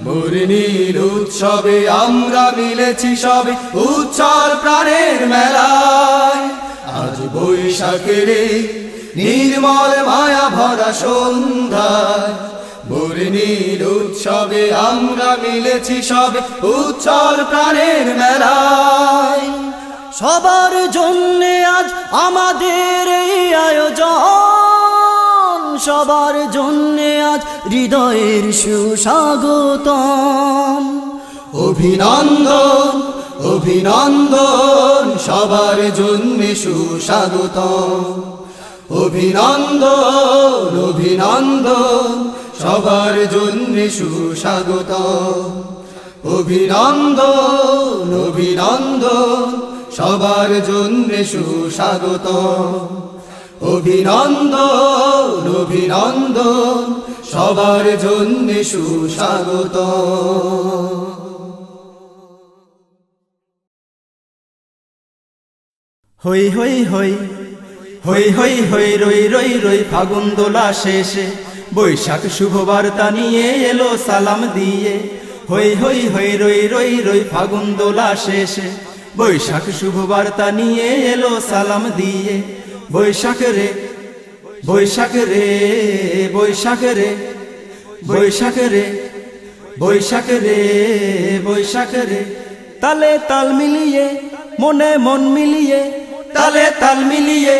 Speaker 2: বর্ণিল উৎসবে আমরা মিলেছি সবে উচ্ছল প্রাণের মেলায় আজ বৈশাখের নির্মল মায়া ভরা সন্ধ্যায় বর্ণিল উৎসবে আমরা মিলেছি সবে উচ্ছল প্রাণের মেলায়
Speaker 1: সবার জন্য আজ আমাদের এই আয়োজন সবার জন্য আজ হৃদয়ের সুস্বাগতম
Speaker 2: অভিনন্দন অভিনন্দন সবার জন্য সুস্বাগতম অভিনন্দন অভিনন্দন সবার জন্য সুস্বাগতম অভিনন্দন অভিনন্দন সবার জন্য সুস্বাগতম অভিনন্দন অভিনন্দন
Speaker 3: সবার জন্য সুস্বাগত।
Speaker 1: হই হই হই হই হই হই রই রই রই ফাগুন দোলা শেষে বৈশাখ শুভ বার্তা নিয়ে এলো সালাম দিয়ে। হই হই হই রই রই রই ফাগুন দোলা শেষে বৈশাখ শুভ বার্তা নিয়ে এলো সালাম দিয়ে। বৈশাখ রে বৈশাখ রে বৈশাখ রে বৈশাখ রে বৈশাখ রে বৈশাখ রে তালে তাল মিলিয়ে মনে মন মিলিয়ে, তালে তাল মিলিয়ে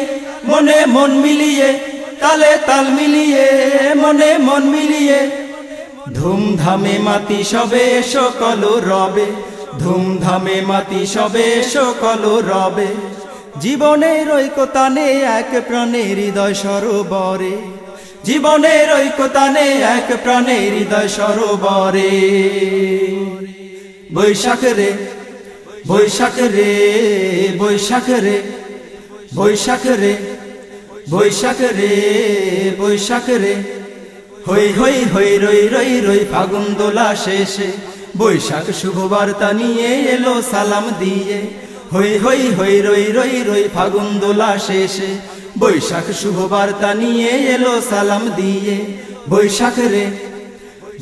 Speaker 1: মনে মন মিলিয়ে, তালে তাল মিলিয়ে মনে মন মিলিয়ে ধুমধামে মাতি সবে সকল রবে, ধুমধামে মাতি সবে সকল রবে। জীবনের ঐক্যতানে এক প্রাণে হৃদয় সরোবরে, জীবনের ঐক্যতানে এক প্রাণে হৃদয় সরোবরে। বৈশাখ রে বৈশাখ রে বৈশাখ রে বৈশাখ রে বৈশাখ রে বৈশাখ রে হই হই হই রই রই রই ফাগুন দোলা শেষে বৈশাখ শুভ বার্তা নিয়ে এলো সালাম দিয়ে। হই হই হই রই রই রই ফাগুন দোলা শেষে বৈশাখ শুভ বার্তা নিয়ে এলো সালাম দিয়ে। বৈশাখ রে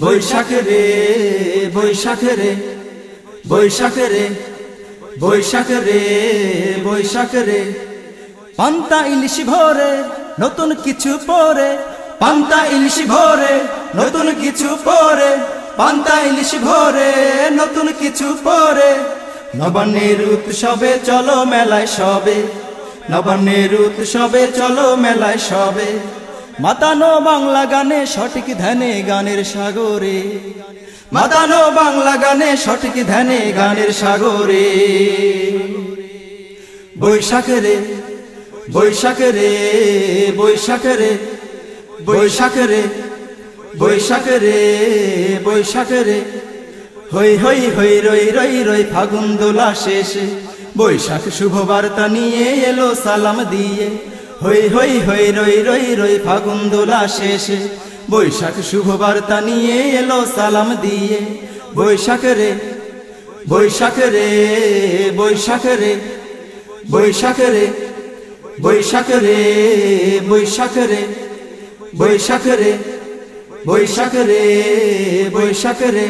Speaker 1: বৈশাখ রে বৈশাখ রে বৈশাখ রে বৈশাখ রে বৈশাখ রে পান্তা ইলিশ ভরে নতুন কিছু পরে, পান্তা ইলিশ ভরে নতুন কিছু পরে, পান্তা ইলিশ ভরে নতুন কিছু পরে। নবান্নের উৎসবে চলো মেলায় সবে, নবান্নের উৎসবে চলো মেলায় সবে। মাতানো বাংলা গানে সঠিক ধ্যানে গানের সাগরে, মাতানো বাংলা গানে সঠিক ধ্যানে গানের সাগরে। বৈশাখ রে বৈশাখ রে বৈশাখ রে বৈশাখ রে বৈশাখ রে বৈশাখ রে হই হই হই রই রই রই ফাগুন দোলা শেষে বৈশাখ শুভ বার্তা নিয়ে এলো সালাম দিয়ে। হই হই হই রই রই রই ফাগুন দোলা শেষে বৈশাখ শুভ বার্তা নিয়ে এলো সালাম দিয়ে। বৈশাখ রে বৈশাখ রে বৈশাখ রে বৈশাখ রে বৈশাখ রে বৈশাখ রে বৈশাখ রে বৈশাখ রে বৈশাখ রে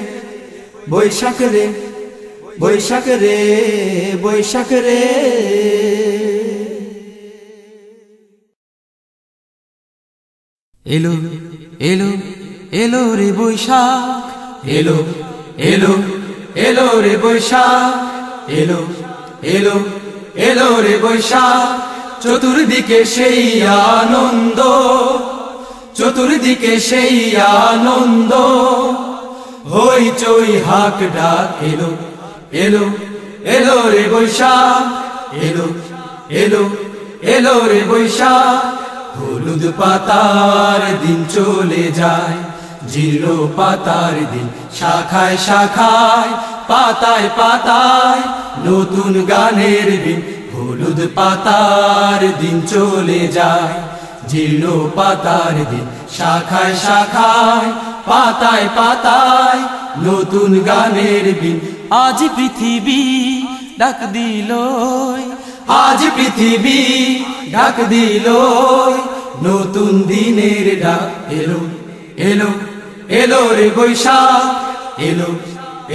Speaker 1: বৈশাখ রে বৈশাখ রে বৈশাখ রে।
Speaker 2: এলো এলো এলো রে বৈশাখ, এলো এলো এলো রে বৈশাখ, এলো এলো এলো রে বৈশাখ। চতুর্দিকে সেই আনন্দ, চতুর্দিকে সেই আনন্দ, হইচই হাক ডাক এলো এলো এলো রে বৈশাখ, এলো এলো এলো রে বৈশাখ। হলুদ পাতার দিন চলে যায়, জীর্ণ পাতার দিন শাখায় শাখায়, পাতায় পাতায় নতুন গানের দিন। হলুদ পাতার দিন চলে যায়, জীর্ণ পাতার দিন শাখায় শাখায়, পাতায় পাতায় নতুন গানের দিন। আজ পৃথিবী ডাক দিল, আজ পৃথিবী ডাক দিল, নতুন দিনের ডাক এলো এলো এলো রে বৈশাখ, এলো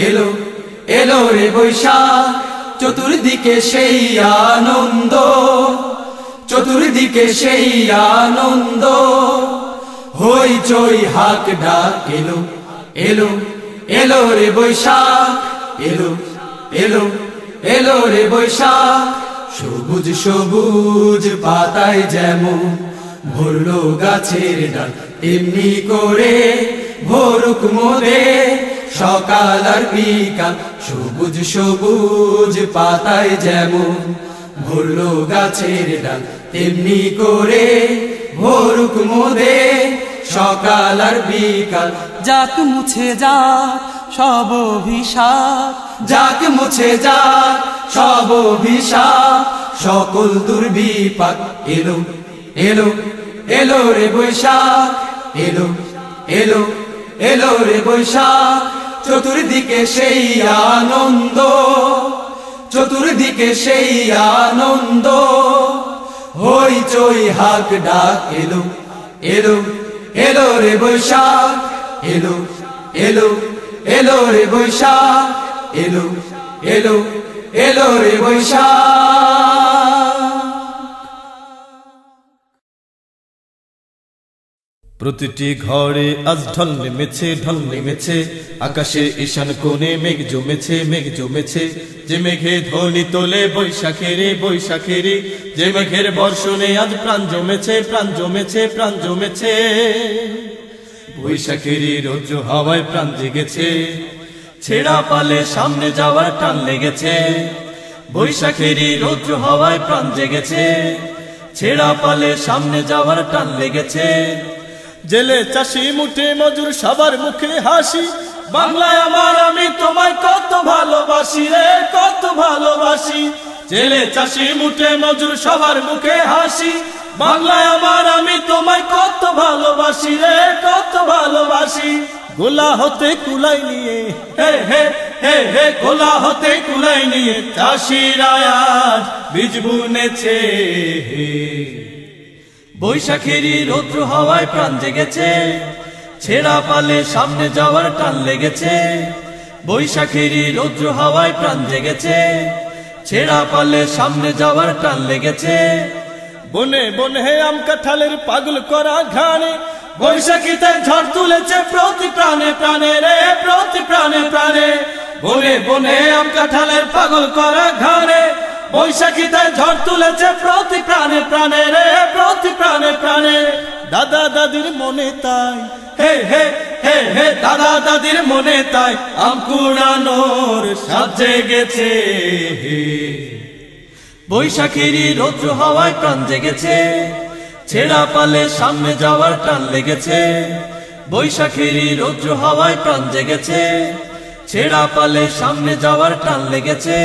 Speaker 2: এলো এলো রে বৈশাখ। চতুর্দিকে সেই আনন্দ, চতুর্দিকে সেই আনন্দ, হইচই হাক ডাক এলো এলো এলো রে বৈশাখ, এলো এলো এলো রে বৈশাখ। সবুজ সবুজ পাতায় যেমন ভরলো গাছের ডাল, এমনি করে ভরুক মোদে সকাল আর বিকাল। সবুজ সবুজ পাতায় যেমন ভরলো গাছের ডাল, তেমনি করে ভরুক মোদে সকাল আর বিকাল। যাক মুছে যাক সব অভিশাপ, যাক মুছে যাক সব অভিশাপ, সকল দুর্বিপাক। এলো এলো এলো রে বৈশাখ, এলো
Speaker 1: এলো এলো রে বৈশাখ চতুর্দিকে সেই আনন্দ চতুর্দিকে সেই আনন্দ হইচই হাক ডাক এলো এলো এলো রে বৈশাখ এলো এলো এলো রে বৈশাখ এলো এলো এলো রে বৈশাখ।
Speaker 8: প্রতিটি ঘরে আজ ঢল নেমেছে আকাশের ঈশান কোণে মেঘ জমেছে যে মেঘে ধ্বনি তোলে বৈশাখেরে যে মেঘের বর্ষণে আজ প্রাণ জমেছে বৈশাখেরই রৌদ্র হাওয়ায় প্রাণ জেগেছে ছেঁড়া পালে সামনে যাওয়ার টান লেগেছে বৈশাখেরই রৌদ্র হাওয়ায় প্রাণ জেগেছে ছেঁড়া পালে সামনে যাওয়ার টান লেগেছে জেলে চাষি মুঠে মজুর সবার মুখে হাসি বাংলায় আমার আমি তোমায় কত ভালোবাসি রে কত ভালোবাসি জেলে চাষি মুঠে মজুর সবার মুখে হাসি বাংলায় আমার আমি তোমায় কত ভালোবাসি রে কত ভালোবাসি গোলা হতে কুলাই নিয়ে হে হে হে হে গোলা হতে কুলাই নিয়ে চাষিরা আজ বীজ বুনেছে বৈশাখেরই রৌদ্র হাওয়ায় প্রাণ জেগেছে ছেঁড়া পালে সামনে যাওয়ার টান লেগেছে বৈশাখেরই রৌদ্র হাওয়ায় প্রাণ জেগেছে ছেঁড়া পালে সামনে যাওয়ার টান লেগেছে বনে বনে আম কাঁঠালের পাগল করা ঘানে বৈশাখীতে ঝড় তুলেছে প্রতি প্রাণে প্রাণে রে প্রতি প্রাণে প্রাণে বনে বনে আম কাঁঠালের পাগল করা ঘানে বৈশাখীতে ঝড় তুলেছে প্রতি প্রাণে প্রাণে রে প্রতি প্রাণে প্রাণে দাদা দাদির মনে তাই হে হে হে হে দাদা দাদির মনে তাই আম কুড়ানোর সাজে গেছে বৈশাখেরই রৌদ্র হাওয়ায় প্রাণ জেগেছে ছেঁড়া পালে সামনে যাওয়ার টান লেগেছে বৈশাখেরই রৌদ্র হাওয়ায় প্রাণ জেগেছে ছেঁড়া পালে সামনে যাওয়ার টান লেগেছে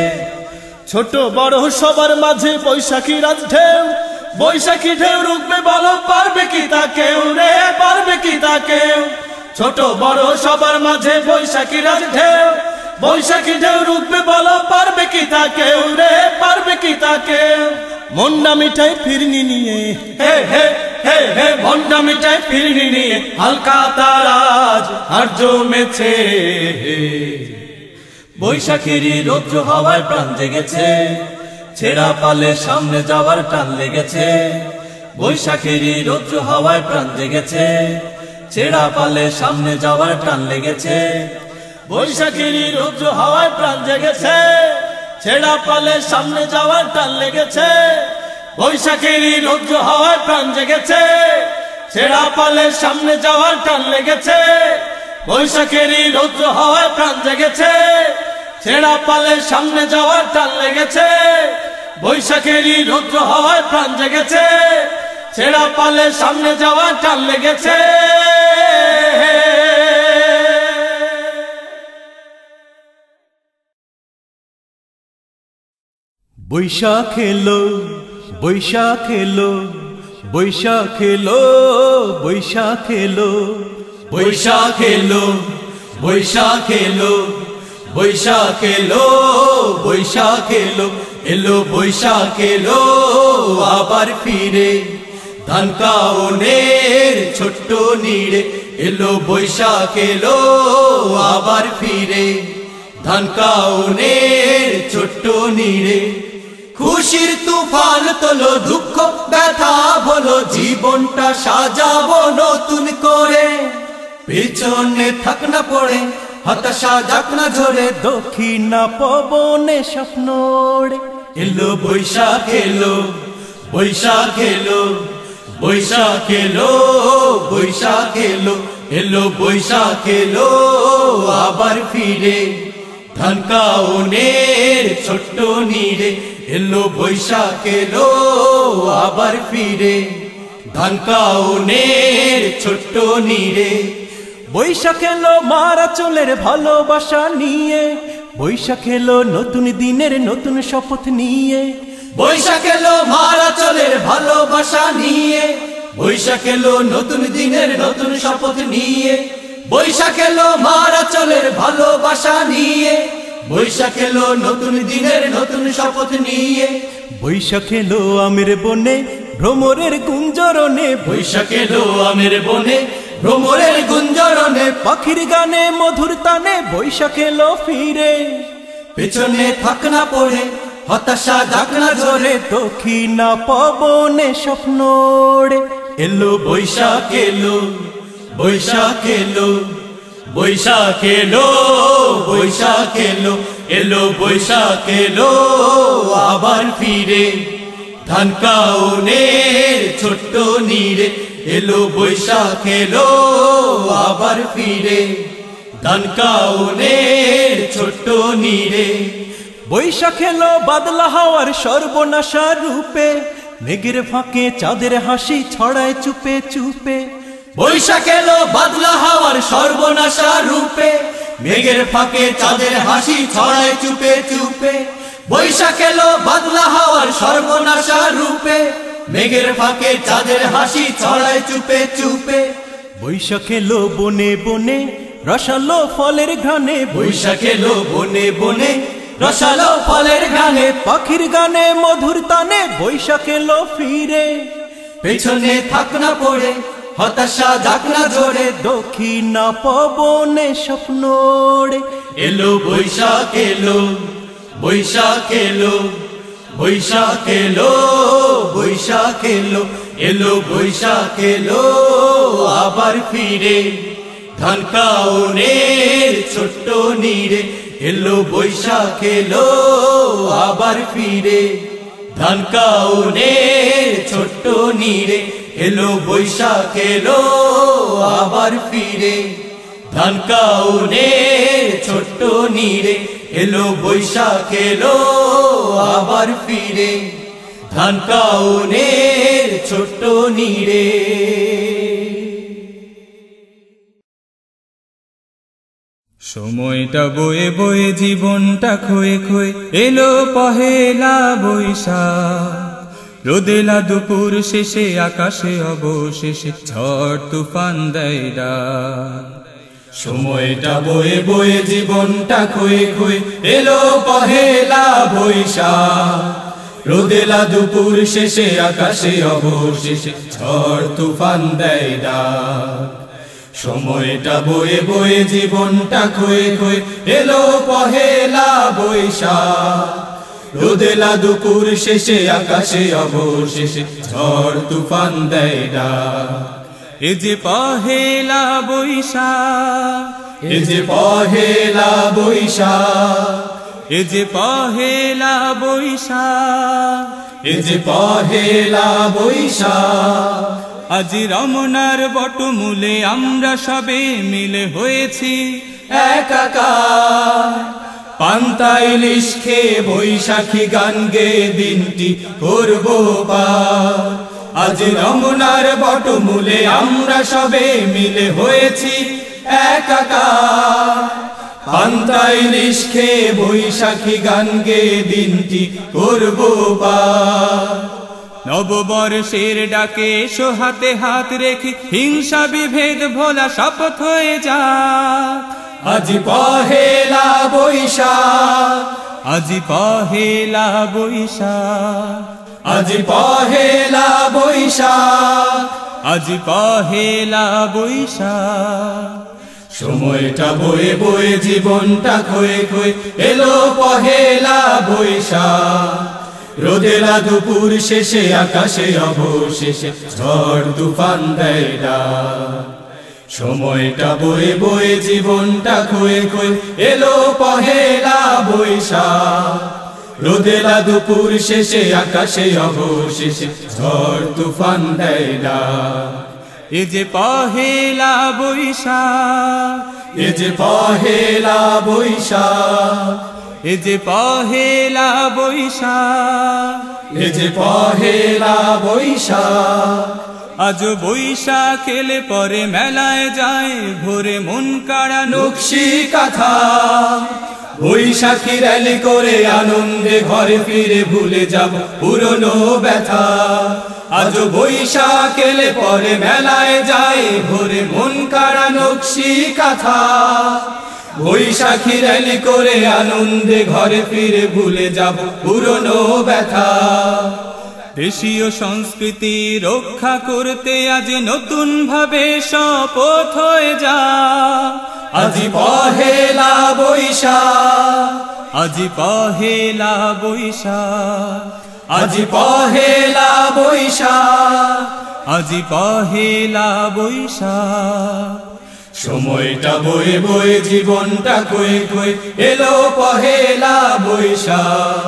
Speaker 8: ছোট বড় সবার মাঝে বৈশাখীর আজ ঢেউ বৈশাখী ঢেউ রুখবে বলো পারবে কি তা কেউ রে পারবে কি তা কেউ ছোট বড় সবার মাঝে বৈশাখীর আজ ঢেউ বৈশাখী ঢেউ রুখবে বলো পারবে কি তা কেউ রে পারবে কি তা কেউ মন্ডা মিঠাই ফিরনি নিয়ে হে হে হে হে মন্ডা মিঠাই ফিরনি নিয়ে হালকা তারাজ আর জমেছে বৈশাখেরই রৌদ্র হাওয়ায় প্রাণ জেগেছে ছেঁড়া পালে সামনে যাওয়ার টান লেগেছে বৈশাখেরই রৌদ্র হাওয়ায় প্রাণ জেগেছে ছেঁড়া পালে সামনে যাওয়ার টান লেগেছে বৈশাখেরই রৌদ্র হাওয়ায় প্রাণ জেগেছে ছেঁড়া পালে সামনে যাওয়ার টান লেগেছে বৈশাখেরই রৌদ্র হাওয়ায় প্রাণ জেগেছে ছেঁড়া পালে সামনে যাওয়ার টান লেগেছে বৈশাখেরই রৌদ্র হাওয়ায় প্রাণ জেগেছে ছেঁড়া পালে সামনে যাওয়ার টান লেগেছে বৈশাখেরই রৌদ্র হাওয়ায় প্রাণ জেগেছে ছেঁড়া পালে সামনে যাওয়ার টান লেগেছে
Speaker 2: বৈশাখ এলো বৈশাখ এলো বৈশাখ এলো বৈশাখ এলো
Speaker 1: বৈশাখ এলো বৈশাখ এলো বৈশাখ এলো বৈশাখ এলো এলো বৈশাখ এলো আবার ফিরে ধান কাউনের ছোট্ট নীড়ে এলো বৈশাখ এলো আবার ফিরে ধান কাউনের ছোট্ট নীড়ে খুশির তুফান তোলো দুঃখ ব্যথা বলো জীবনটা সাজাবো নতুন করে পেছনে থাক না পড়ে হতাশা যাক না ঝরে
Speaker 2: দক্ষিণা পবনে স্বপ্ন ওড়ে
Speaker 1: এলো বৈশাখ এলো বৈশাখ এলো বৈশাখ এলো বৈশাখ এলো এলো বৈশাখ এলো আবার ফিরে ধান কাউনের ছোট্ট নীড়ে এলো বৈশাখ এলো আবার ফিরে ধান কাউনের ছোট্ট নীড়ে
Speaker 2: বৈশাখ এলো মারা চলের ভালোবাসা নিয়ে বৈশাখ এলো নতুন দিনের নতুন শপথ নিয়ে
Speaker 1: বৈশাখ এলো মারা চলের ভালোবাসা নিয়ে
Speaker 2: বৈশাখ এলো নতুন দিনের নতুন শপথ নিয়ে, বৈশাখ এলো মারা চলের ভালোবাসা নিয়ে, বৈশাখ এলো নতুন দিনের নতুন শপথ নিয়ে।
Speaker 8: বৈশাখ এলো আমের বনে ভ্রমরের গুঞ্জরণে,
Speaker 2: বৈশাখ এলো আমের বনে ভ্রমরের গুঞ্জরণে,
Speaker 8: পাখির গানে মধুর তানে বৈশাখ এলো ফিরে।
Speaker 2: পেছনে থাক না পড়ে হতাশা যাক না ঝরে,
Speaker 8: দক্ষিণা পবনে স্বপ্ন ওড়ে।
Speaker 2: এলো বৈশাখ এলো, বৈশাখ এলো, বৈশাখ এলো, বৈশাখ এলো, এলো বৈশাখ এলো আবার ফিরে। ধান কাউনের ছোট্ট নীরে, এলো বৈশাখ এলো আবার ফিরে। ধান কাউনের ছোট্ট নীরে।
Speaker 8: বৈশাখ এলো বাদলা হাওয়ার সর্বনাশা রূপে, মেঘের ফাঁকে চাঁদের হাসি ছড়ায় চুপে চুপে।
Speaker 2: বৈশাখ এলো বাদলা হাওয়ার সর্বনাশা রূপে, মেঘের ফাঁকে চাঁদের হাসি ছড়ায় চুপে চুপে। বৈশাখ এলো বাদলা হাওয়ার সর্বনাশা রূপে, মেঘের ফাঁকে চাঁদের হাসি ছড়ায় চুপে চুপে।
Speaker 8: বৈশাখ এলো বনে বনে রসালো ফলের ঘ্রাণে,
Speaker 2: বৈশাখ এলো বনে বনে রসালো ফলের ঘ্রাণে,
Speaker 8: পাখির গানে মধুর তানে বৈশাখ এলো ফিরে।
Speaker 2: পেছনে থাক না পড়ে হতাশা যাক না ঝরে,
Speaker 8: দক্ষিণা পবনে স্বপ্ন ওড়ে।
Speaker 2: এলো বৈশাখ এলো, বৈশাখ এলো, বৈশাখ এলো, বৈশাখ এলো, এলো বৈশাখ এলো আবার ফিরে। ধান কাউনের ছোট্ট নীরে, এলো বৈশাখ এলো আবার ফিরে। ধান কাউনের ছোট্ট নীরে, এলো বৈশাখ এলো আবার ফিরে। ধান কাউনের ছোট্ট নীরে, এলো বৈশাখ এলো আবার ফিরে। ধান কাউনের ছোট্ট নীরে।
Speaker 7: সময়টা বয়ে বয়ে জীবনটা ক্ষয়ে ক্ষয়ে, এলো পহেলা বৈশাখ। রোদেলা দুপুর শেষে আকাশে অবশেষে ঝড় তুফান দেয় ডাক।
Speaker 2: সময়টা বয়ে বয়ে জীবনটা ক্ষয়ে ক্ষয়ে, এলো পহেলা বৈশাখ। রোদেলা দুপুর শেষে আকাশে অবশেষে ঝড় তুফান দেয় ডাক। সময়টা বয়ে বয়ে জীবনটা ক্ষয়ে ক্ষয়ে, এলো পহেলা বৈশাখ। রোদেলা দুপুর শেষে আকাশে অবশেষে ঝড় তুফান দেয় ডাক।
Speaker 7: এ যে পহেলা বৈশাখ,
Speaker 2: এ যে পহেলা বৈশাখ,
Speaker 7: এ যে পহেলা বৈশাখ,
Speaker 2: এ যে পহেলা বৈশাখ।
Speaker 7: আজ রমনার বটমূলে আমরা সবে মিলে হয়েছি
Speaker 2: একাকার। পান্তা ইলিশ খেয়ে বৈশাখী গান গেয়ে দিনটি করবো পার। আজ রমনার বটমূলে আমরা সবে মিলে হয়েছি একাকার। পান্তা ইলিশ খেয়ে বৈশাখী গান গেয়ে দিনটি করবো পার।
Speaker 7: নববর্ষের ডাকে এসো হাতে হাত রেখে, হিংসা বিভেদ ভোলা শপথ হয়ে যাক।
Speaker 2: আজ পহেলা বৈশাখ,
Speaker 7: আজ পহেলা বৈশাখ,
Speaker 2: আজ পহেলা বৈশাখ,
Speaker 7: আজ পহেলা বৈশাখ।
Speaker 2: সময়টা বয়ে বয়ে জীবনটা ক্ষয়ে ক্ষয়ে, এলো পহেলা বৈশাখ। রোদেলা দুপুর শেষে আকাশে অবশেষে ঝড় তুফান দেয় ডাক। সময়টা বয়ে বয়ে জীবনটা ক্ষয়ে ক্ষয়ে, এলো পহেলা বৈশাখ। রোদেলা দুপুর শেষে আকাশে অবশেষে ঝড় তুফান দেয় ডাক।
Speaker 7: এ যে পহেলা বৈশাখ,
Speaker 2: এ যে পহেলা বৈশাখ,
Speaker 7: এ যে পহেলা বৈশাখ,
Speaker 2: এ যে পহেলা বৈশাখ।
Speaker 7: আজ বৈশাখ এলে পরে মেলায় যায় ভোরে মন কাড়া
Speaker 2: নকশি কাঁথা। বৈশাখী র্যালি করে আনন্দে ঘরে ফিরে ভুলে যাব পুরনো ব্যথা। আজ বৈশাখ এলে পরে মেলায় যায় ভোরে মন কাড়া নকশি কাঁথা বৈশাখী র্যালি করে আনন্দে ঘরে ফিরে ভুলে যাব পুরনো ব্যথা
Speaker 7: দেশীয় সংস্কৃতি রক্ষা করতে আজ নতুন ভাবে শপথ হয়ে যা
Speaker 2: আজি পহেলা বৈশাখ
Speaker 7: আজি পহেলা বৈশাখ
Speaker 2: আজি পহেলা বৈশাখ
Speaker 7: আজি পহেলা বৈশাখ
Speaker 2: সময়টা বয়ে বয়ে জীবনটা কয়ে কয়ে এলো পহেলা বৈশাখ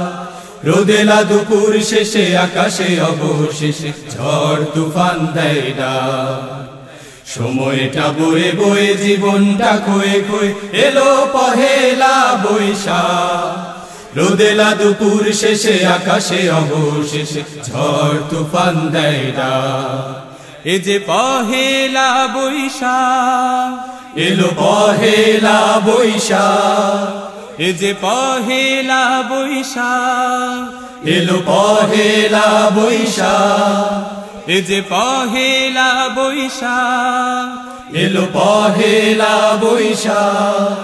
Speaker 2: রোদেলা দুপুর শেষে আকাশে অবশেষে ঝড় তুফান দেয় ডাক সময়টা বয়ে বয়ে জীবনটা কয়ে কয়ে এলো পহেলা বৈশাখ রোদেলা দুপুর শেষে আকাশে অবশেষে ঝড় তুফান দেয় ডাক
Speaker 7: এ যে পহেলা বৈশাখ
Speaker 2: এলো পহেলা বৈশাখ
Speaker 7: এ যে পহেলা বৈশাখ
Speaker 2: এলো পহেলা বৈশাখ
Speaker 7: এ যে পহেলা বৈশাখ
Speaker 2: এলো পহেলা বৈশাখ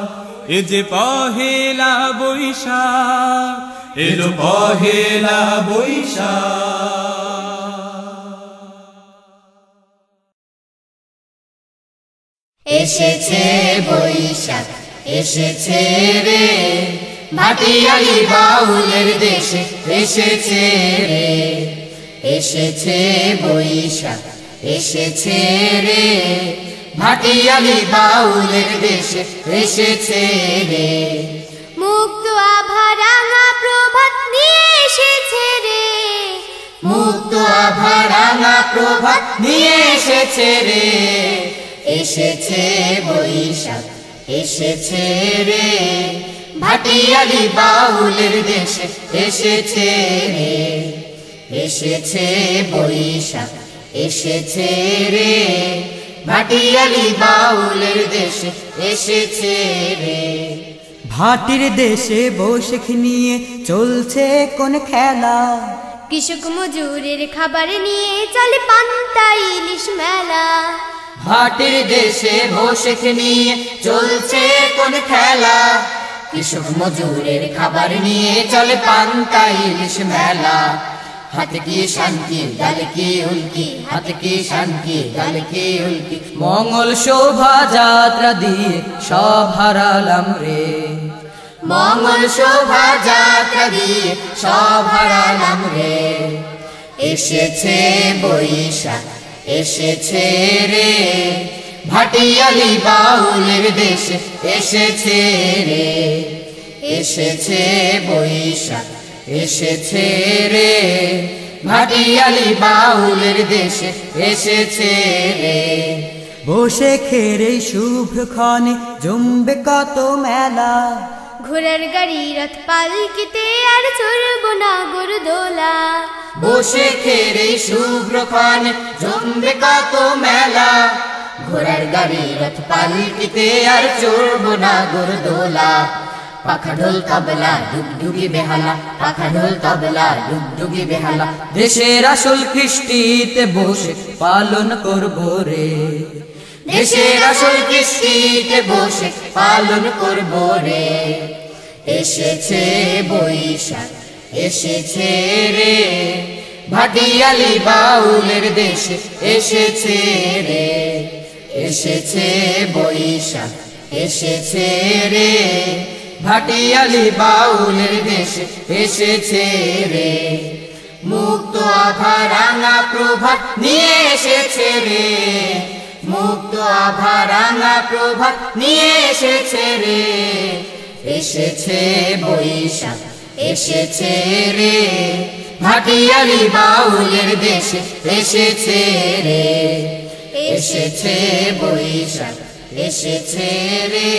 Speaker 7: এ যে পহেলা বৈশাখ
Speaker 2: এলো পহেলা বৈশাখ
Speaker 5: এসেছে বৈশাখ এসেছে রে ভাটিয়ালি বাউলের দেশে এসেছে রে এসেছে বৈশাখ এসেছে রে ভাটিয়ালি বাউলের দেশে এসেছে রে
Speaker 6: মুক্ত আভা রাঙা প্রভাত নিয়ে এসেছে রে
Speaker 5: মুক্ত আভা রাঙা প্রভাত নিয়ে এসেছে রে এসেছে বৈশাখ এসেছে রে ভাটিয়ালি বাউলের দেশে এসেছে রে এসেছে বৈশাখ এসেছে রে ভাটিয়ালি বাউলের দেশে এসেছে রে
Speaker 4: ভাটির দেশে বৈশাখ নিয়ে চলছে কোন খেলা
Speaker 6: কৃষক মজুরের খাবার নিয়ে চলে পান্তা ইলিশ মেলা
Speaker 5: ভাটির দেশে বৈশাখ নিয়ে চলছে কোন খেলা কৃষক মজুরের খাবার নিয়ে চলে পান্তা ইলিশ মেলা হাত কি শান্তি গাল কি উল্কি হাত কি শান্তি গাল কি উল্কি
Speaker 4: মঙ্গল শোভা যাত্রা দিয়ে সব হারালাম রে
Speaker 5: মঙ্গল শোভা যাত্রা দিয়ে সব হারালাম রে এসেছে বৈশাখ এসেছে রে ভাটিয়ালি বাউলের দেশে এসেছে রে এসেছে বৈশাখ এসেছে রে ভাটিয়ালি বাউলের দেশে এসেছে রে
Speaker 4: বৈশাখের এই শুভক্ষণে জমবে কত মেলা
Speaker 6: ঘোড়ার গাড়ি রথ পালকিতে আর চড়বো না গরুদোলা
Speaker 5: বৈশাখের এই শুভ্রক্ষণে জমবে কত মেলা ঘোড়ার গাড়ি রথ পালকিতে আর চড়বো না গরুদোলা পাখা ঢোল তবলা ডুগডুগি বেহালা পাখা ঢোল তবলা ডুগডুগি বেহালা
Speaker 4: দেশের আসল কৃষ্টিতে বসে পালন করব রে
Speaker 5: দেশের আসল কৃষ্টিতে বসে পালন করব রে এসেছে বৈশাখ এসেছে রে ভাটিয়ালি বাউলের দেশে এসেছে রে এসেছে বৈশাখ এসেছে রে ভাটিয়ালি বাউলের দেশে এসেছে রে মুক্ত আভা রাঙা প্রভাত নিয়ে এসেছে রে মুক্ত আভা রাঙা প্রভাত নিয়ে এসেছে রে এসেছে বৈশাখ এসেছে রে ভাটিয়ালি বাউলের দেশে এসেছে রে এসেছে বৈশাখ এসেছে রে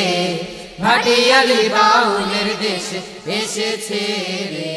Speaker 5: ভাটিয়ালি বাউলের দেশে এসেছে রে।